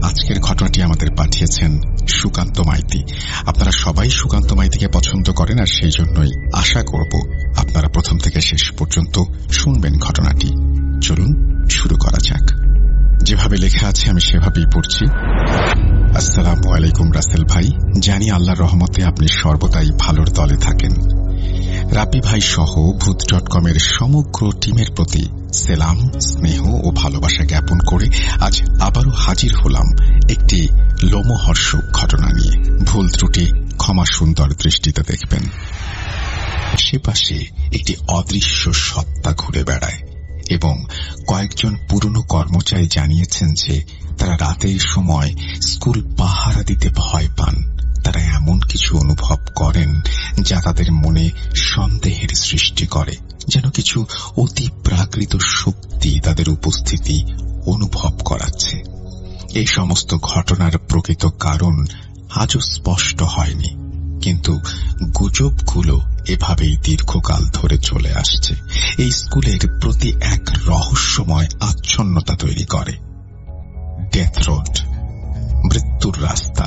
আজকের ঘটনাটি আমাদের পাঠিয়েছেন সুকান্ত মাইতি। আপনারা সবাই সুকান্ত মাইতিকে পছন্দ করেন, আর সেই জন্যই আশা করব আপনারা প্রথম থেকে শেষ পর্যন্ত শুনবেন ঘটনাটি। চলুন শুরু করা যাক। যেভাবে লেখা আছে আমি সেভাবেই পড়ছি। আসসালামু আলাইকুম রাসেল ভাই, জানি আল্লাহর রহমতে আপনি সর্বদাই ভালোর দলে থাকেন। রাব্বি ভাই সহ ভূত.com-এর সমগ্র টিমের প্রতি সেলাম, স্নেহ ও ভালোবাসা জ্ঞাপন করে আজ আবারও হাজির হলাম একটি লোমহর্ষক ঘটনা নিয়ে। ভুল ত্রুটি ক্ষমা সুন্দর দৃষ্টিতে দেখবেন। আশেপাশে একটি অদৃশ্য সত্তা ঘুরে বেড়ায় এবং কয়েকজন পুরনো কর্মচারী জানিয়েছেন যে তারা রাতের সময় স্কুল পাহারা দিতে ভয় পান। তারা এমন কিছু অনুভব করেন যা তাদের মনে সন্দেহের সৃষ্টি করে, যেন কিছু অতি প্রাকৃত শক্তি তাদের উপস্থিতি অনুভব করাচ্ছে। এই সমস্ত ঘটনার প্রকৃত কারণ আজও স্পষ্ট হয়নি, কিন্তু গুজবগুলো এভাবেই দীর্ঘকাল ধরে চলে আসছে। এই স্কুলের প্রতি এক রহস্যময় আচ্ছন্নতা তৈরি করে। ডেথ রোড, মৃত্যুর রাস্তা।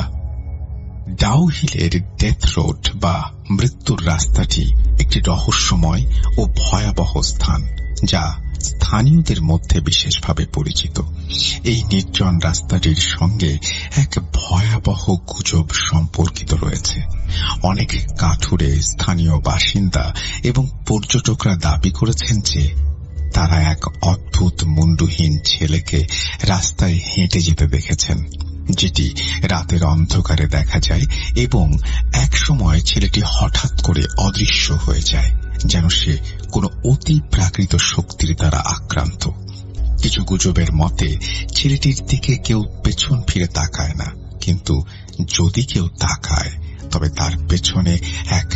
ডাউহিলের ডেথ রোড বা মৃত্যুর রাস্তাটি একটি রহস্যময় ও ভয়াবহ স্থান, যা স্থানীয়দের মধ্যে বিশেষভাবে পরিচিত। এই নির্জন রাস্তাটির সঙ্গে এক ভয়াবহ গুজব সম্পর্কিত রয়েছে। অনেক কাঠুরে স্থানীয় বাসিন্দা এবং পর্যটকরা দাবি করেছেন যে তারা এক অদ্ভুত মুন্ডুহীন ছেলেকে রাস্তায় হেঁটে যেতে দেখেছেন, যেটি রাতের অন্ধকারে দেখা যায় এবং এক সময় ছেলেটি হঠাৎ করে অদৃশ্য হয়ে যায়, যেন সে কোনো অতি প্রাকৃত শক্তির দ্বারা আক্রান্ত। কিছু গুজবের মতে ছেলেটির দিকে কেউ পেছন ফিরে তাকায় না, কিন্তু যদি কেউ তাকায় তবে তার পেছনে এক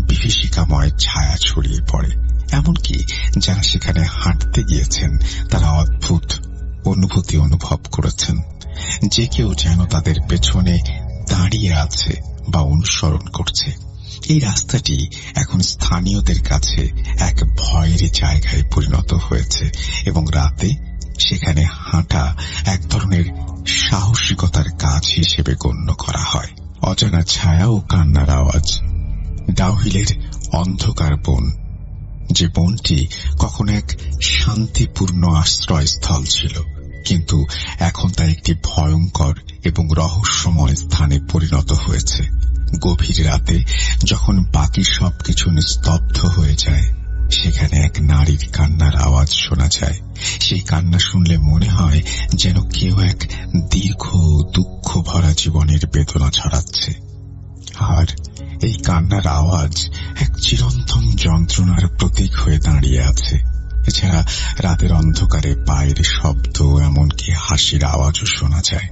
বিভীষিকাময় ছায়া ছড়িয়ে পড়ে। এমনকি যারা সেখানে হাঁটতে গিয়েছেন তারা অদ্ভুত অনুভূতি অনুভব করেছেন, যে কেউ যেন তাদের পেছনে দাঁড়িয়ে আছে বা অনুসরণ করছে। এই রাস্তাটি এখন স্থানীয়দের কাছে এক ভয়ের জায়গায় পরিণত হয়েছে এবং রাতে সেখানে হাঁটা এক ধরনের সাহসিকতার কাজ হিসেবে গণ্য করা হয়। অজানা ছায়া ও কান্নার আওয়াজ। ডাউহিলের অন্ধকার বন, যে বনটি কখনো এক শান্তিপূর্ণ আশ্রয়স্থল ছিল, কিন্তু এখন তা একটি ভয়ঙ্কর এবং রহস্যময় স্থানে পরিণত হয়েছে। গভীর রাতে যখন বাকি সবকিছু নিস্তব্ধ হয়ে যায়, সেখানে এক নারীর কান্নার আওয়াজ শোনা যায়। সেই কান্না শুনলে মনে হয় যেন কেউ এক দীর্ঘ দুঃখ ভরা জীবনের বেদনা ছড়াচ্ছে। আর এই কান্নার আওয়াজ এক চিরন্তন যন্ত্রণার প্রতীক হয়ে দাঁড়িয়ে আছে। এছাড়া রাতের অন্ধকারে পায়ের শব্দ, এমনকি হাসির আওয়াজও শোনা যায়,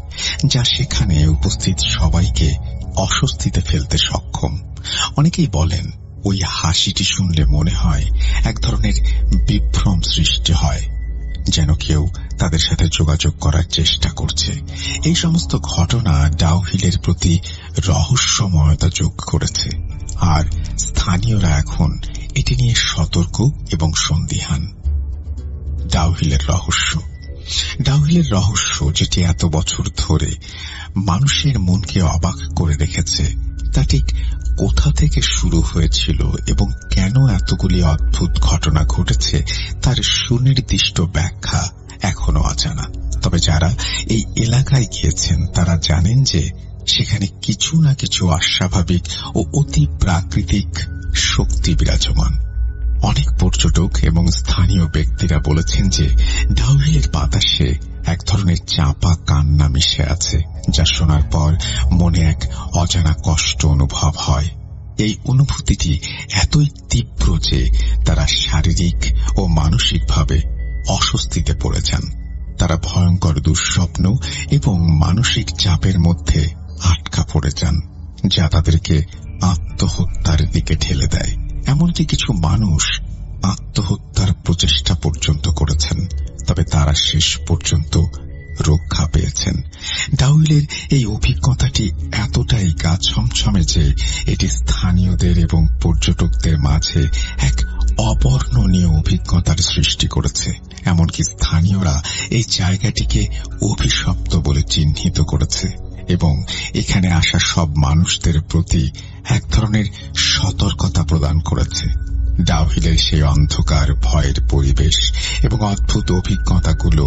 যা সেখানে উপস্থিত সবাইকে অস্বস্তিতে ফেলতে সক্ষম। অনেকেই বলেন ওই হাসিটি শুনলে মনে হয় এক ধরনের বিভ্রম সৃষ্টি হয়, যেন কেউ তাদের সাথে যোগাযোগ করার চেষ্টা করছে। এই সমস্ত ঘটনা ডাউহিলের প্রতি রহস্যময়তা যোগ করেছে, আর স্থানীয়রা এখন এটি নিয়ে সতর্ক এবং সন্দিহান। ডাউহিলের রহস্য। ডাউহিলের রহস্য, যেটি এত বছর ধরে মানুষের মনকে অবাক করে রেখেছে, তা ঠিক কোথা থেকে শুরু হয়েছিল এবং কেন এতগুলি অদ্ভুত ঘটনা ঘটেছে তার সুনির্দিষ্ট ব্যাখ্যা এখনো অজানা। তবে যারা এই এলাকায় গিয়েছেন তারা জানেন যে সেখানে কিছু না কিছু অস্বাভাবিক ও অতি প্রাকৃতিক শক্তি বিরাজমান। অনেক পর্যটক এবং স্থানীয় ব্যক্তিরা বলেছেন যে ডাউহিলের বাতাসে এক ধরনের চাপা কান্না মিশে আছে, যা শোনার পর মনে এক অজানা কষ্ট অনুভব হয়। এই অনুভূতিটি এতই তীব্র যে তারা শারীরিক ও মানসিকভাবে অস্বস্তিতে পড়ে যান। তারা ভয়ঙ্কর দুঃস্বপ্ন এবং মানসিক চাপের মধ্যে আটকা পড়ে যান, যা তাদেরকে আত্মহত্যার দিকে ঠেলে দেয়। এমনকি কিছু মানুষ আত্মহত্যার প্রচেষ্টা পর্যন্ত করেছেন, তবে তারা শেষ পর্যন্ত রক্ষা পেয়েছেন। ডাউহিলের এই অভিজ্ঞতাটি এতটাই গা ছমছমে যে এটি স্থানীয়দের এবং পর্যটকদের মাঝে এক অবর্ণনীয় অভিজ্ঞতার সৃষ্টি করেছে। এমনকি স্থানীয়রা এই জায়গাটিকে অভিশপ্ত বলে চিহ্নিত করেছে এবং এখানে আসা সব মানুষদের প্রতি এক ধরনের সতর্কতা প্রদান করেছে। ডাউহিলের সেই অন্ধকার, ভয়ের পরিবেশ এবং অদ্ভুত অভিজ্ঞতাগুলো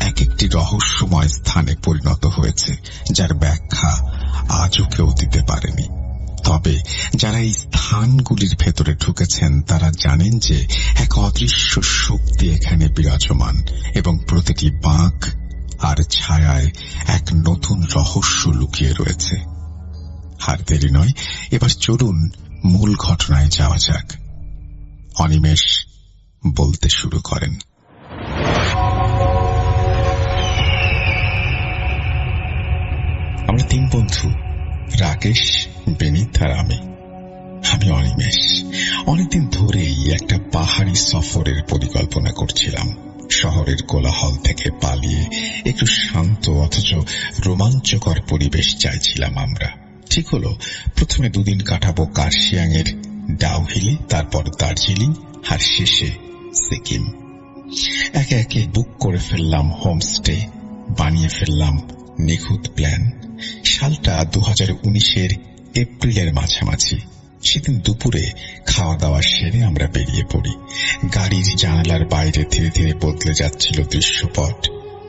এক একটি রহস্যময় স্থানে পরিণত হয়েছে, যার ব্যাখ্যা আজও কেউ দিতে পারেনি। তবে যারা এই স্থানগুলির ভেতরে ঢুকেছেন তারা জানেন যে এক অদৃশ্য শক্তি এখানে বিরাজমান এবং প্রতিটি বাঁক আর ছায়ায় এক নতুন রহস্য লুকিয়ে রয়েছে। আর দেরি নয়, এবার চলুন মূল ঘটনায় যাওয়া যাক। অনিমেষ বলতে শুরু করেন। আমরা 3 বন্ধু, রাকেশ, বিনীত আর আমি অনিমেষ, অনেকদিন ধরেই একটা পাহাড়ি সফরের পরিকল্পনা করছিলাম। শহরের কোলাহল থেকে পালিয়ে একটু শান্ত অথচ রোমাঞ্চকর পরিবেশ চাইছিলাম আমরা। ঠিক হলো, প্রথমে 2 দিন কাটাবো কার্শিয়াং এর ডাউহিলে, তারপর দার্জিলিং আর শেষে সিকিম। একে একে বুক করে ফেললাম হোমস্টে, বানিয়ে ফেললাম নিখুঁত প্ল্যান। সালটা 2019-এর এপ্রিলের মাঝামাঝি। সেদিন দুপুরে খাওয়া দাওয়া সেরে আমরা বেরিয়ে পড়ি। গাড়ির জানালার বাইরে ধীরে ধীরে বদলে যাচ্ছিল দৃশ্যপট।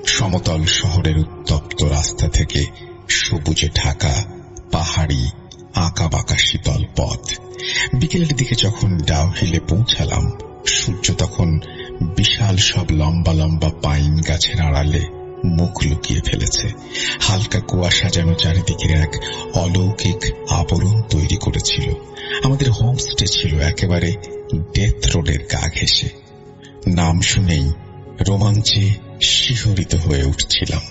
সমতল শহরের উত্তপ্ত রাস্তা থেকে সবুজে ঢাকা পাহাড়ি আঁকাবাঁকা শীতল পথ। বিকেলের দিকে যখন ডাউহিলে পৌঁছালাম, সূর্য তখন বিশাল সব লম্বা লম্বা পাইন গাছের আড়ালে মুখ লুকিয়ে ফেলেছে। হালকা কুয়াশা যেন চারিদিকের এক অলৌকিক আবরণ তৈরি করেছিল। আমাদের হোমস্টে ছিল একেবারে ডেথ রোডের গা ঘেঁষে। নাম শুনেই রোমাঞ্চে শিহরিত হয়ে উঠছিলাম।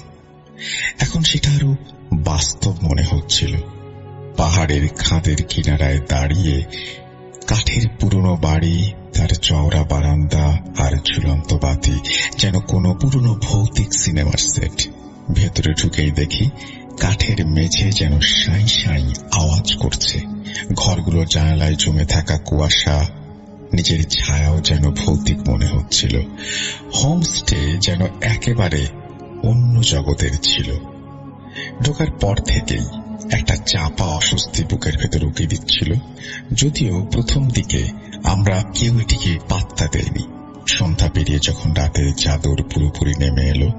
এখন সেটা আরো বাস্তব মনে হচ্ছিল। পাহাড়ের খাদের কিনারায় দাঁড়িয়ে কাঠের পুরনো বাড়ি, তার চওড়া বারান্দা আর ঝুলন্ত বাতি যেন কোনো পুরনো ভৌতিক সিনেমার সেট। ভেতরে ঢুকেই দেখি কাঠের মেঝে যেন সাঁই সাঁই আওয়াজ করছে। ঘরগুলোর জানালায় জমে থাকা কুয়াশা, নিজের ছায়াও যেন ভৌতিক মনে হচ্ছিল। হোমস্টে যেন একেবারে অন্য জগতের ছিল। ঢোকার পর থেকেই একটা চাপা অস্বস্তি বুকের ভেতর উকি দিচ্ছিল। যদিও প্রথম দিকে আমরা কেউ এটিকে পাত্তা দেয়নি। সন্ধ্যা পেরিয়ে যখন রাতের চাদর পুরোপুরি নেমে এলো,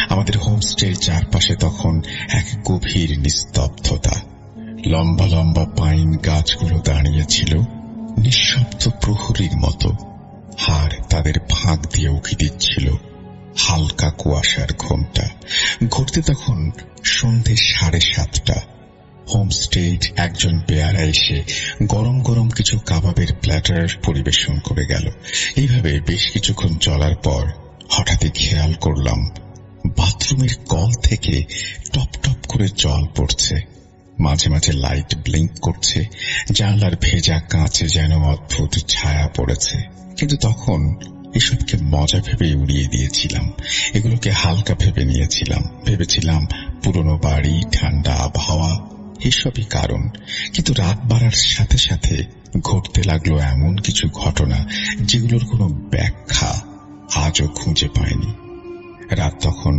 আমাদের হোমস্টের চারপাশে তখন এক গভীর নিস্তব্ধতা। লম্বা লম্বা পাইন গাছগুলো দাঁড়িয়েছিল নিঃশব্দ প্রহরীর মতো, আর তাদের ফাঁক দিয়ে উকি দিচ্ছিল হালকা কুয়াশার ঘোমটা। ঘুরতে তখন সন্ধে 7:30। হোমস্টের একজন পেয়ারা এসে গরম গরম কিছু কাবাবের প্ল্যাটার পরিবেশন করে গেল। এইভাবে বেশ কিছুক্ষণ চলার পর হঠাৎই খেয়াল করলাম বাথরুমের কল থেকে টপ টপ করে জল পড়ছে। মাঝে মাঝে লাইট ব্লিঙ্ক করছে। জানলার ভেজা কাঁচে যেন অদ্ভুত ছায়া পড়েছে। কিন্তু তখন এসবকে মজা ভেবে উড়িয়ে দিয়েছিলাম। এগুলোকে হালকা ভেবে নিয়েছিলাম। ভেবেছিলাম পুরনো বাড়ি, ঠান্ডা আবহাওয়া, এসবই কারণ। কিন্তু রাত বাড়ার সাথে সাথে ঘটতে লাগলো এমন কিছু ঘটনা যেগুলোর কোনো ব্যাখ্যা আজও খুঁজে পাইনি। রাত তখন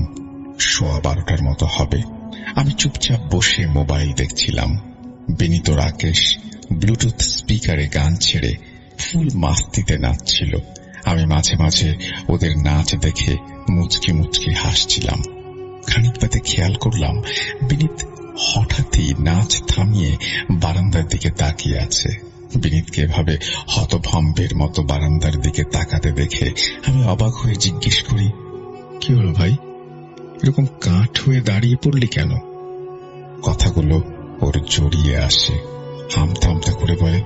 12:15 মতো হবে। আমি চুপচাপ বসে মোবাইল দেখছিলাম। বিনীত রাকেশ ব্লুটুথ স্পিকারে গান ছেড়ে ফুল মাস্তিতে নাচছিল। আমি মাঝে মাঝে ওদের নাচ দেখে মুচকি মুচকি হাসছিলাম। খানিক বাদে খেয়াল করলাম বিনীত হঠাৎই নাচ থামিয়ে বারান্দার দিকে তাকিয়ে আছে। বিনীতকে এভাবে হতভম্বের মতো বারান্দার দিকে তাকাতে দেখে আমি অবাক হয়ে জিজ্ঞেস করি, কি হলো ভাই, এরকম কাঠ হয়ে দাঁড়িয়ে পড়লি কেন? কথাগুলো ওর জড়িয়ে আসে। হামতা হামতা করে বলে,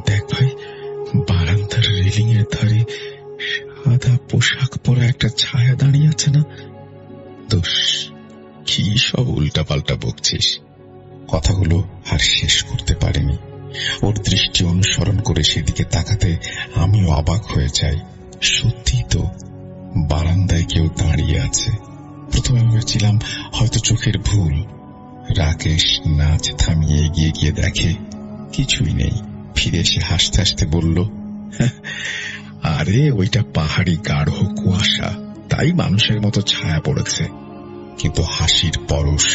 দেখ ভাই, বারান্দার রেলিং এর ধারে সাদা পোশাক পরা একটা ছায়া দাঁড়িয়ে আছে না? দোষ, কি সব উল্টাপাল্টা বকছিস? কথাগুলো আর শেষ করতে পারিনি। ওর দৃষ্টি অনুসরণ করে সেদিকে তাকাতে আমিও অবাক হয়ে যাই। সত্যি তো, বারান্দায় কেউ দাঁড়িয়ে আছে। প্রথমে ভেবেছিলাম হয়তো চোখের ভুল। রাকেশ নাচ থামিয়ে এগিয়ে গিয়ে দেখে কিছুই নেই। ফিরে এসে হাসতে হাসতে বলল, আরে ওইটা পাহাড়ি গাঢ় কুয়াশা, তাই মানুষের মতো ছায়া পড়েছে। কিন্তু হাসির পরশ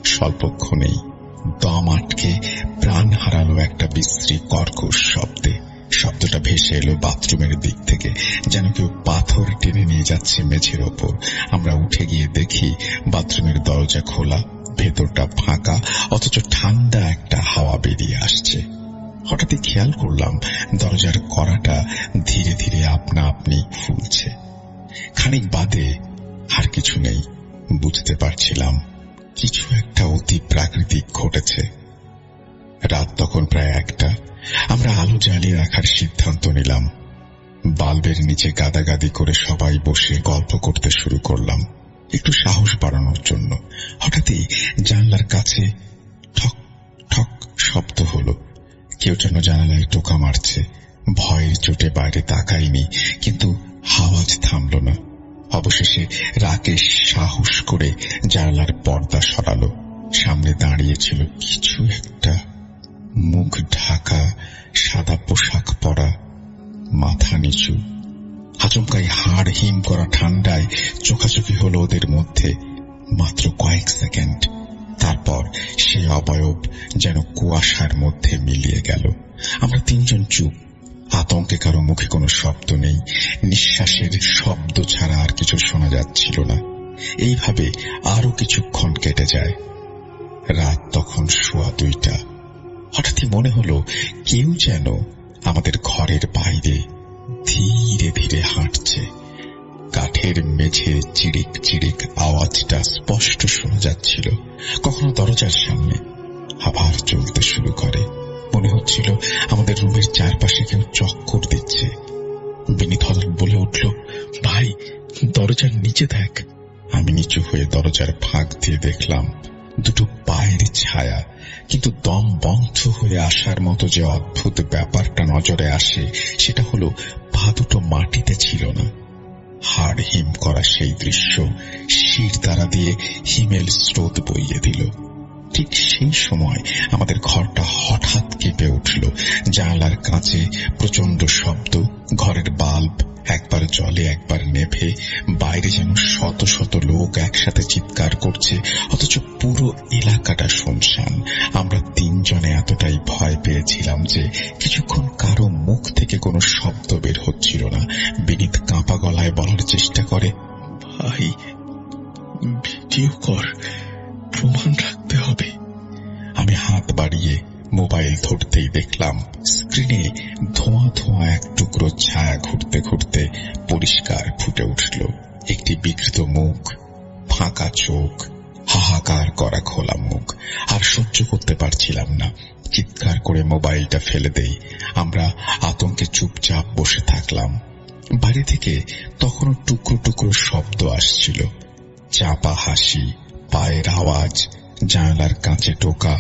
স্বল্পক্ষণেই দম আটকে প্রাণ হারালো একটা বিশ্রী কর্কশ শব্দে। শব্দটা ভেসে এলো বাথরুমের দিক থেকে, যেন কেউ পাথর টেনে নিয়ে যাচ্ছে মেঝের ওপর। আমরা উঠে গিয়ে দেখি বাথরুমের দরজা খোলা, ভেতরটা ফাঁকা, অথচ ঠান্ডা একটা হাওয়া বেরিয়ে আসছে। হঠাৎই খেয়াল করলাম দরজার কড়াটা ধীরে ধীরে আপনা আপনি ফুলছে। খানিক বাদে আর কিছু নেই, বুঝতে পারছিলাম কিছু একটা অতি প্রাকৃতিক ঘটেছে। রাত তখন প্রায় 1টা। আমরা আলো জ্বালিয়ে রাখার সিদ্ধান্ত নিলাম। বাল্বের নিচে গাদাগাদি করে সবাই বসে গল্প করতে শুরু করলাম, একটু সাহস বাড়ানোর জন্য। হঠাৎই জানলার কাছে ঠক ঠক শব্দ হলো। কেউ যেন জানালায় টোকা মারছে। ভয়ের চোটে বাইরে তাকাইনি, কিন্তু আওয়াজ থামল না। অবশেষে রাকেশ সাহস করে জানালার পর্দা সরালো। সামনে দাঁড়িয়েছিল কিছু একটা, মুখ ঢাকা, সাদা পোশাক পরা, মাথা নিচু। আচমকাই হাড় হিম করা ঠান্ডায় চোখাচোখি হলো ওদের মধ্যে। মাত্র কয়েক সেকেন্ড, তারপর সেই অবয়ব যেন কুয়াশার মধ্যে মিলিয়ে গেল। আমরা 3জন চুপ। আতঙ্কে কারো মুখে কোনো শব্দ নেই, নিঃশ্বাসের শব্দ ছাড়া আর কিছু শোনা যাচ্ছিল না। এইভাবে আরো কিছুক্ষণ কেটে যায়। রাত তখন 2:15। হঠাৎই মনে হলো কেউ যেন আমাদের ঘরের বাইরে ধীরে ধীরে হাঁটছে। কাঠের মেঝে চিড়িক চিড়িক আওয়াজটা স্পষ্ট শোনা যাচ্ছিল। কখনো দরজার সামনে, আবার চলতে শুরু করে। মনে হচ্ছিল আমাদের রুমের চারপাশে কেউ চক্কর দিচ্ছে। বিনীত হঠাৎ বলে উঠল, ভাই, দরজার নিচে দেখ। আমি নিচু হয়ে দরজার ফাঁক দিয়ে দেখলাম দুটো পায়ের ছায়া, কিন্তু দম বন্ধ হয়ে আসার মতো যে অদ্ভুত ব্যাপারটা নজরে আসে সেটা হলো পা দুটো মাটিতে ছিল না। হাড় হিম করা সেই দৃশ্য শির দ্বারা দিয়ে হিমেল স্রোত বইয়ে দিল। ঠিক সেই সময় আমাদের ঘরটা হঠাৎ কেঁপে উঠল। জানালার কাঁচে প্রচন্ড শব্দ, ঘরের বাল্ব একবার জ্বলে একবার নেভে। বাইরে যেন শত শত লোক একসাথে চিৎকার করছে, অথচ পুরো এলাকাটা শুনশান। আমরা 3জনে এতটাই ভয় পেয়েছিলাম যে কিছুক্ষণ কারো মুখ থেকে কোনো শব্দ বের হচ্ছিল না। বিনীত কাঁপা গলায় বলার চেষ্টা করে, ভাই, ভিডিও কর, প্রমাণ রাখতে হবে। আমি হাত বাড়িয়ে মোবাইল ধরতেই দেখলাম স্ক্রিনে ধোঁয়া ধোঁয়া এক টুকরো ছায়া ঘুরতে ঘুরতে পরিষ্কার ফুটে উঠল। একটি বিকৃত মুখ, ফাঁকা চোখ, হাহাকার করা খোলা মুখ। আর সহ্য করতে পারছিলাম না, চিৎকার করে মোবাইলটা ফেলে দেই। আমরা আতঙ্কে চুপচাপ বসে থাকলাম। বাইরে থেকে তখনও টুকরো টুকরো শব্দ আসছিল, চাপা হাসি, পায়ের আওয়াজ, জানালার কাঁচে টোকা।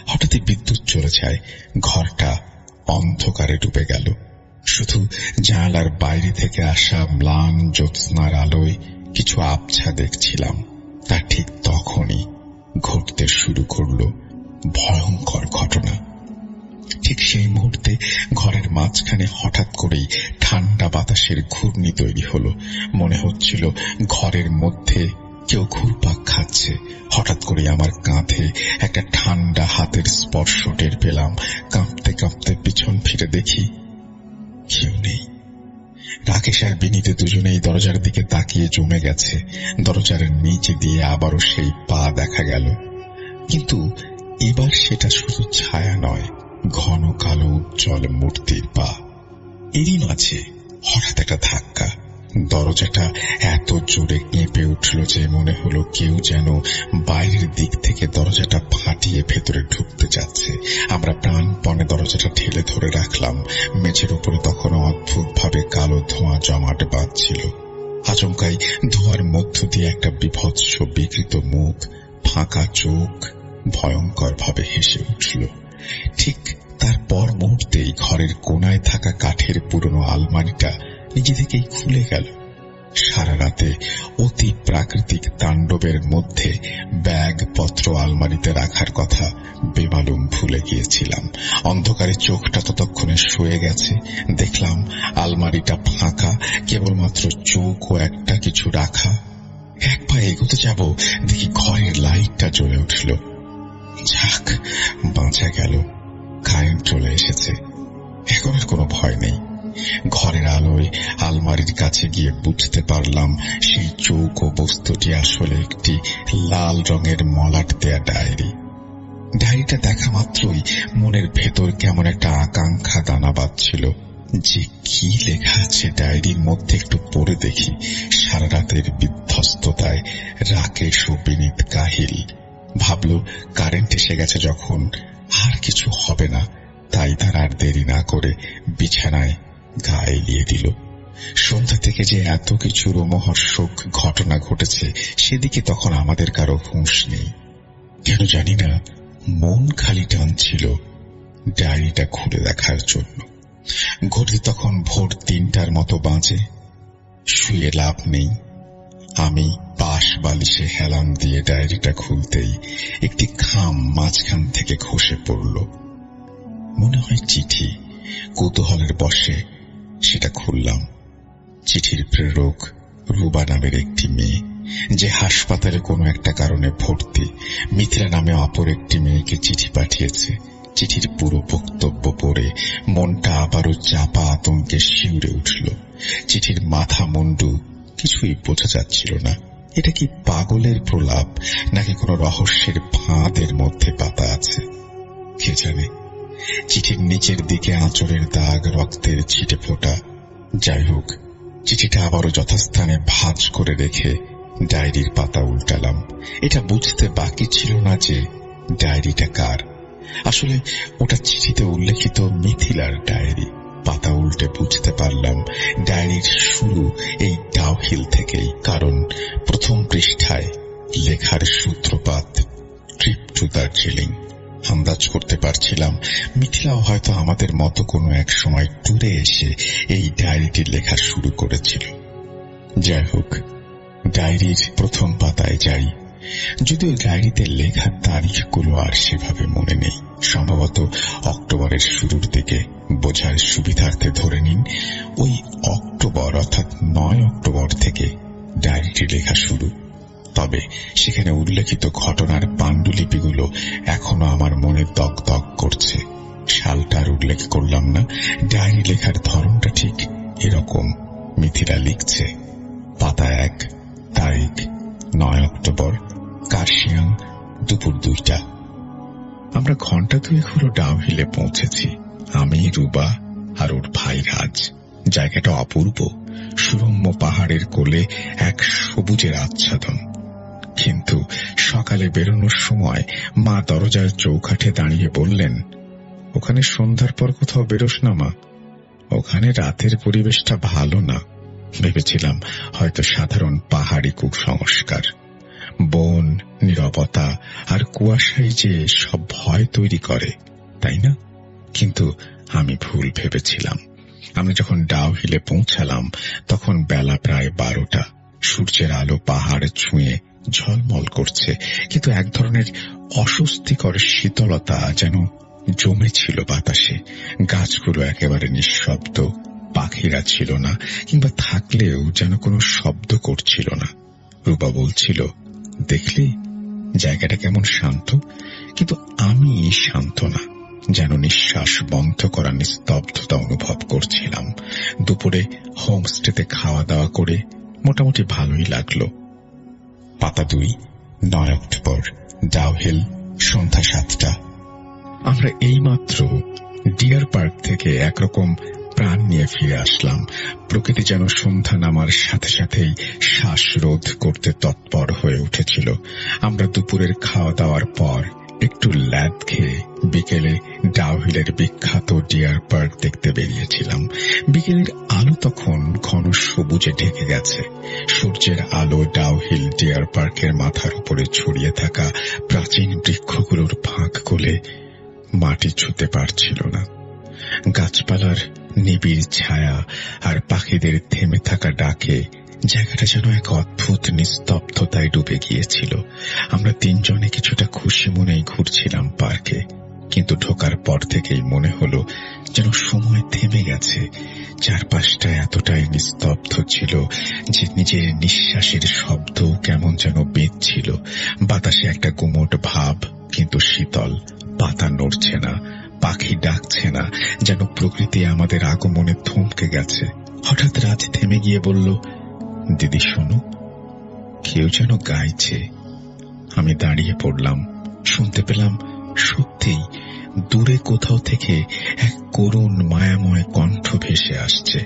হঠাৎই বিদ্যুৎ চলে যায়। ঘরটা অন্ধকারে ডুবে গেল। শুধু জানালার বাইরে থেকে আসা ম্লান জ্যোৎস্নার আলোয় কিছু আবছা দেখছিলাম। তার ঠিক তখনই ঘটতে শুরু করল ভয়ঙ্কর ঘটনা। ঠিক সেই মুহূর্তে ঘরের মাঝখানে হঠাৎ করেই ঠান্ডা বাতাসের ঘূর্ণি তৈরি হলো। মনে হচ্ছিল ঘরের মধ্যে কেউ ঘুরপাক খাচ্ছে। হঠাৎ করে আমার কাঁধে একটা ঠান্ডা হাতের স্পর্শ টের পেলাম। কাঁপতে কাঁপতে পিছন ফিরে দেখি কেউ নেই। রাকেশ আর বিনীত দুজনেই দরজার দিকে তাকিয়ে জমে গেছে। দরজার নিচে দিয়ে আবারও সেই পা দেখা গেল, কিন্তু এবার সেটা শুধু ছায়া নয়, ঘন কালো উজ্জ্বল মূর্তির পা। এরই মাঝে হঠাৎ একটা ধাক্কা। দরজাটা এত জোরে কেঁপে উঠল যে মনে হলো কেউ যেন বাইরের দিক থেকে দরজাটা ফাটিয়ে ভেতরে ঢুকতে যাচ্ছে। আমরা প্রাণপণে দরজাটা ঠেলে ধরে রাখলাম। মেঝের উপরে তখনও অদ্ভুতভাবে কালো ধোঁয়া জমাট বাঁধছিল। আচমকাই ধোঁয়ার মধ্য দিয়ে একটা বিভৎস বিকৃত মুখ, ফাঁকা চোখ ভয়ঙ্কর ভাবে হেসে উঠল। ঠিক তারপর মুহূর্তেই ঘরের কোনায় থাকা কাঠের পুরনো আলমারিটা নিজে থেকেই খুলে গেল। সারা রাতে অতি প্রাকৃতিক তাণ্ডবের মধ্যে ব্যাগপত্র আলমারিতে রাখার কথা বেমালুম ভুলে গিয়েছিলাম। অন্ধকারে চোখটা ততক্ষণে শুয়ে গেছে। দেখলাম আলমারিটা ফাঁকা, কেবলমাত্র চোখ ও একটা কিছু রাখা। এক পা এগোতে যাব, দেখি ঘরের লাইটটা জ্বলে উঠল। যাক, বাঁচা গেল, কারেন্ট চলে এসেছে। এখন আর কোনো ভয় নেই। ঘরের আলোয় আলমারির কাছে গিয়ে বুঝতে পারলাম সেই চৌকো বস্তুটি আসলে একটি লাল রঙের মলাট দেয়া ডায়েরি। ডায়েরিটা দেখা মাত্রই মনের ভেতর কেমন একটা আকাঙ্ক্ষা দানা বাঁধছিল যে কি লেখা আছে ডায়েরির মধ্যে। একটু পড়ে দেখি, সারা রাতের বিধ্বস্ততায় রাকেশ ও বিনীত কাহিল। ভাবল কারেন্ট এসে গেছে যখন, আর কিছু হবে না, তাই তার আর দেরি না করে বিছানায় গা এলিয়ে দিল। সন্ধ্যা থেকে যে এত কিছু রোমহর্ষক ঘটনা ঘটেছে সেদিকে তখন আমাদের কারো হুঁশ নেই। কেন জানি না মন খালি টানছিল ডায়েরিটা খুলে দেখার জন্য। ঘড়ি তখন ভোর 3টার মতো বাজে। শুয়ে লাভ নেই। আমি পাশ বালিশে হেলান দিয়ে ডায়েরিটা খুলতেই একটি খাম মাঝখান থেকে খসে পড়ল। মনে হয় চিঠি। কৌতূহলের বশে সেটা খুললাম। চিঠির প্রেরক রুবা নামের একটি মেয়ে, যে হাসপাতালে কোনো একটা কারণে ভর্তি। মিথিলা নামে অপর একটি মেয়েকে চিঠি পাঠিয়েছে। চিঠির পুরো বক্তব্য পড়ে মনটা আবারও চাপা আতঙ্কে শিউরে উঠল। চিঠির মাথা মুন্ডু কিছুই বোঝা যাচ্ছিল না। এটা কি পাগলের প্রলাপ, নাকি কোনো রহস্যের ফাঁদের মধ্যে পাতা আছে, কে জানে। চিঠির নিচের দিকে আঁচড়ের দাগ, রক্তের ছিটে ফোটা। যাই হোক, চিঠিটা আবারও যথাস্থানে ভাঁজ করে রেখে ডায়েরির পাতা উল্টালাম। এটা বুঝতে বাকি ছিল না যে ডায়েরিটা কার। আসলে ওটা চিঠিতে উল্লেখিত মিথিলার ডায়েরি। পাতা উল্টে বুঝতে পারলাম ডায়েরির শুরু এই ডাউহিল থেকেই। কারণ প্রথম পৃষ্ঠায় লেখার সূত্রপাত ট্রিপ টু দার্জিলিং। আন্দাজ করতে পারছিলাম মিথিলাও হয়তো আমাদের মতো কোনো এক সময় ট্যুরে এসে এই ডায়েরিটি লেখা শুরু করেছিল। যাই হোক, ডায়েরির প্রথম পাতায় যাই। যদিও ডায়েরিতে লেখার তারিখগুলো আর সেভাবে মনে নেই। সম্ভবত অক্টোবরের শুরুর দিকে। বোঝার সুবিধার্থে ধরে নিন ওই অক্টোবর, অর্থাৎ 9 অক্টোবর থেকে ডায়েরিটি লেখা শুরু। তবে সেখানে উল্লেখিত ঘটনার পাণ্ডুলিপিগুলো এখনো আমার মনে দগ দগ করছে। সালটার উল্লেখ করলাম না। ডায়েরি লেখার ধরনটা ঠিক এরকম। মিথিলা লিখছে, পাতা 1, তারিখ 9 অক্টোবর, কার্শিয়াং, দুপুর 2টা। আমরা ঘন্টা 2 হলো ডাউহিলে পৌঁছেছি। আমি, রুবা আর ওর ভাই রাজ। জায়গাটা অপূর্ব। সুরম্য পাহাড়ের কোলে এক সবুজের আচ্ছাদন। কিন্তু সকালে বেরোনোর সময় মা দরজার চৌকাঠে দাঁড়িয়ে বললেন, ওখানে সন্ধ্যার পর কোথাও বেরোস না মা, ওখানে রাতের পরিবেশটা ভালো না। ভেবেছিলাম হয়তো সাধারণ পাহাড়ি কুসংস্কার। বন, নীরবতা আর কুয়াশাই যে সব ভয় তৈরি করে, তাই না? কিন্তু আমি ভুল ভেবেছিলাম। আমরা যখন ডাউহিলে পৌঁছালাম তখন বেলা প্রায় 12টা। সূর্যের আলো পাহাড় ছুঁয়ে ঝলমল করছে, কিন্তু এক ধরনের অস্বস্তিকর শীতলতা যেন জমেছিল বাতাসে। গাছগুলো একেবারে নিঃশব্দ। পাখিরা ছিল না, কিংবা থাকলেও যেন কোনো শব্দ করছিল না। রূপা বলছিল, দেখলি জায়গাটা কেমন শান্ত। কিন্তু আমি শান্ত না, যেন নিঃশ্বাস বন্ধ করা নিস্তব্ধতা অনুভব করছিলাম। দুপুরে হোমস্টেতে খাওয়া দাওয়া করে মোটামুটি ভালোই লাগলো। পাতা 2, 9 অক্টোবর, ডাউহিল, সন্ধ্যা 7টা। আমরা এইমাত্র ডিয়ার পার্ক থেকে একরকম প্রাণ নিয়ে ফিরে আসলাম। প্রকৃতি যেন সন্ধ্যা নামার সাথে সাথেই শ্বাসরোধ করতে তৎপর হয়ে উঠেছিল। আমরা দুপুরের খাওয়া দাওয়ার পর একটু ল্যাদ খেয়ে বিকেলে ডাউহিলের বিখ্যাত ডিয়ার পার্ক দেখতে বেরিয়েছিলাম। বিকেলের আলো তখন ঘন সবুজে ঢেকে গেছে। সূর্যের আলো ডাউহিল ডিয়ার পার্কের মাথার উপরে ছড়িয়ে থাকা প্রাচীন বৃক্ষগুলোর ফাঁক গলে মাটি ছুঁতে পারছিল না। গাছপালার নিবিড় ছায়া আর পাখিদের থেমে থাকা ডাকে জায়গাটা যেন এক অদ্ভুত নিস্তব্ধতায় ডুবে গিয়েছিল। আমরা তিনজনে কিছুটা খুশি মনেই ঘুরছিলাম পার্কে, কিন্তু ঢোকার পর থেকেই মনে হলো যেন সময় থেমে গেছে। চারপাশটা এতটাই নিস্তব্ধ ছিল যে নিজের নিঃশ্বাসের শব্দ কেমন যেন বেঁধছিল। বাতাসে একটা গুমোট ভাব, কিন্তু শীতল। পাতা নড়ছে না, পাখি ডাকছে না, যেন প্রকৃতি আমাদের আগমনে থমকে গেছে। হঠাৎ রাজ থেমে গিয়ে বলল, দিদি শোনো, কেউ যেন গাইছে। আমি দাঁড়িয়ে পড়লাম। শুনতে পেলাম সত্যিই দূরে কোথাও থেকে এক করুণ মায়াময় কণ্ঠ ভেসে আসছে।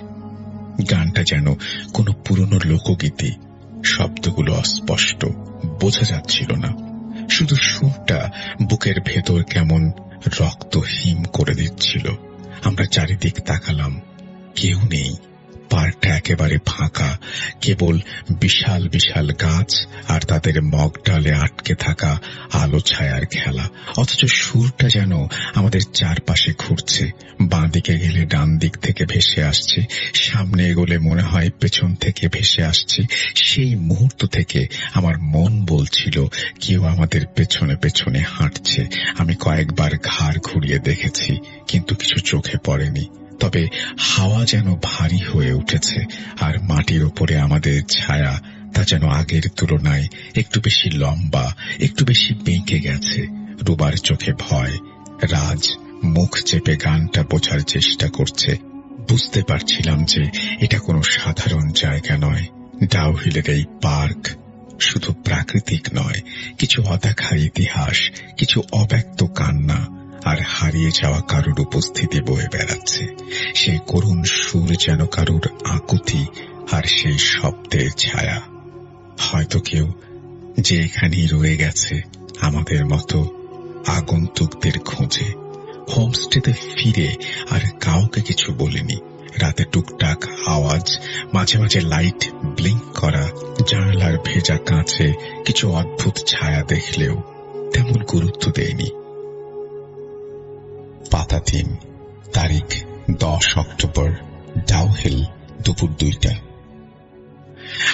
গানটা যেন কোনো পুরনো লোকগীতি। শব্দগুলো অস্পষ্ট, বোঝা যাচ্ছিল না। শুধু সুরটা বুকের ভেতর কেমন রক্ত হিম করে দিচ্ছিল। আমরা চারিদিক তাকালাম, কেউ নেই। পার্কটা একেবারে ফাঁকা, কেবল বিশাল বিশাল গাছ আর তাদের মগ ডালে আটকে থাকা আলো ছায়ার খেলা। অথচ সুরটা যেন আমাদের চারপাশে ঘুরছে। বাঁ দিকে গেলে ডান দিক থেকে ভেসে আসছে, সামনে এগোলে মনে হয় পেছন থেকে ভেসে আসছে। সেই মুহূর্ত থেকে আমার মন বলছিল কেউ আমাদের পেছনে পেছনে হাঁটছে। আমি কয়েকবার ঘাড় ঘুরিয়ে দেখেছি, কিন্তু কিছু চোখে পড়েনি। তবে হাওয়া যেন ভারী হয়ে উঠেছে, আর মাটির ওপরে আমাদের ছায়া তা যেন আগের তুলনায় একটু বেশি লম্বা, একটু বেশি বেঁকে গেছে। রুবার চোখে ভয়। রাজ মুখ চেপে গানটা বোঝার চেষ্টা করছে। বুঝতে পারছিলাম যে এটা কোনো সাধারণ জায়গা নয়। ডাউহিলের এই পার্ক শুধু প্রাকৃতিক নয়, কিছু অদেখা ইতিহাস, কিছু অব্যক্ত কান্না আর হারিয়ে যাওয়া কারুর উপস্থিতি বয়ে বেড়াচ্ছে। সেই করুণ সুর যেন কারুর আকুতি, আর সেই শব্দের ছায়া হয়তো কেউ যে এখানেই রয়ে গেছে আমাদের মতো আগন্তুকদের খোঁজে। হোমস্টেতে ফিরে আর কাউকে কিছু বলিনি। রাতে টুকটাক আওয়াজ, মাঝে মাঝে লাইট ব্লিঙ্ক করা, জানালার ভেজা কাঁচে কিছু অদ্ভুত ছায়া দেখলেও তেমন গুরুত্ব দেয়নি। পাতা 3, তারিখ 10 অক্টোবর, ডাউহিল, দুপুর 2টা।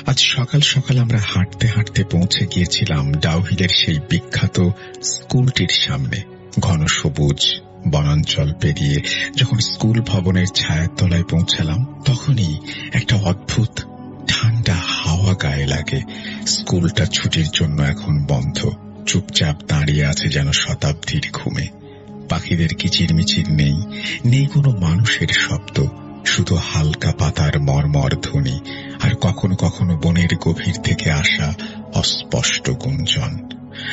আজ সকাল সকাল আমরা হাঁটতে হাঁটতে পৌঁছে গিয়েছিলাম ডাউহিলের সেই বিখ্যাত স্কুলটির সামনে। ঘন সবুজ বনাঞ্চল পেরিয়ে যখন স্কুল ভবনের ছায়ার তলায় পৌঁছালাম, তখনই একটা অদ্ভুত ঠান্ডা হাওয়া গায়ে লাগে। স্কুলটা ছুটির জন্য এখন বন্ধ। চুপচাপ দাঁড়িয়ে আছে যেন শতাব্দীর ঘুমে। পাখিদের কিচিরমিচির নেই, নেই কোনো মানুষের শব্দ, শুধু হালকা পাতার মর্মর ধ্বনি, আর কখনো কখনো বনের গভীর থেকে আসা অস্পষ্ট গুঞ্জন।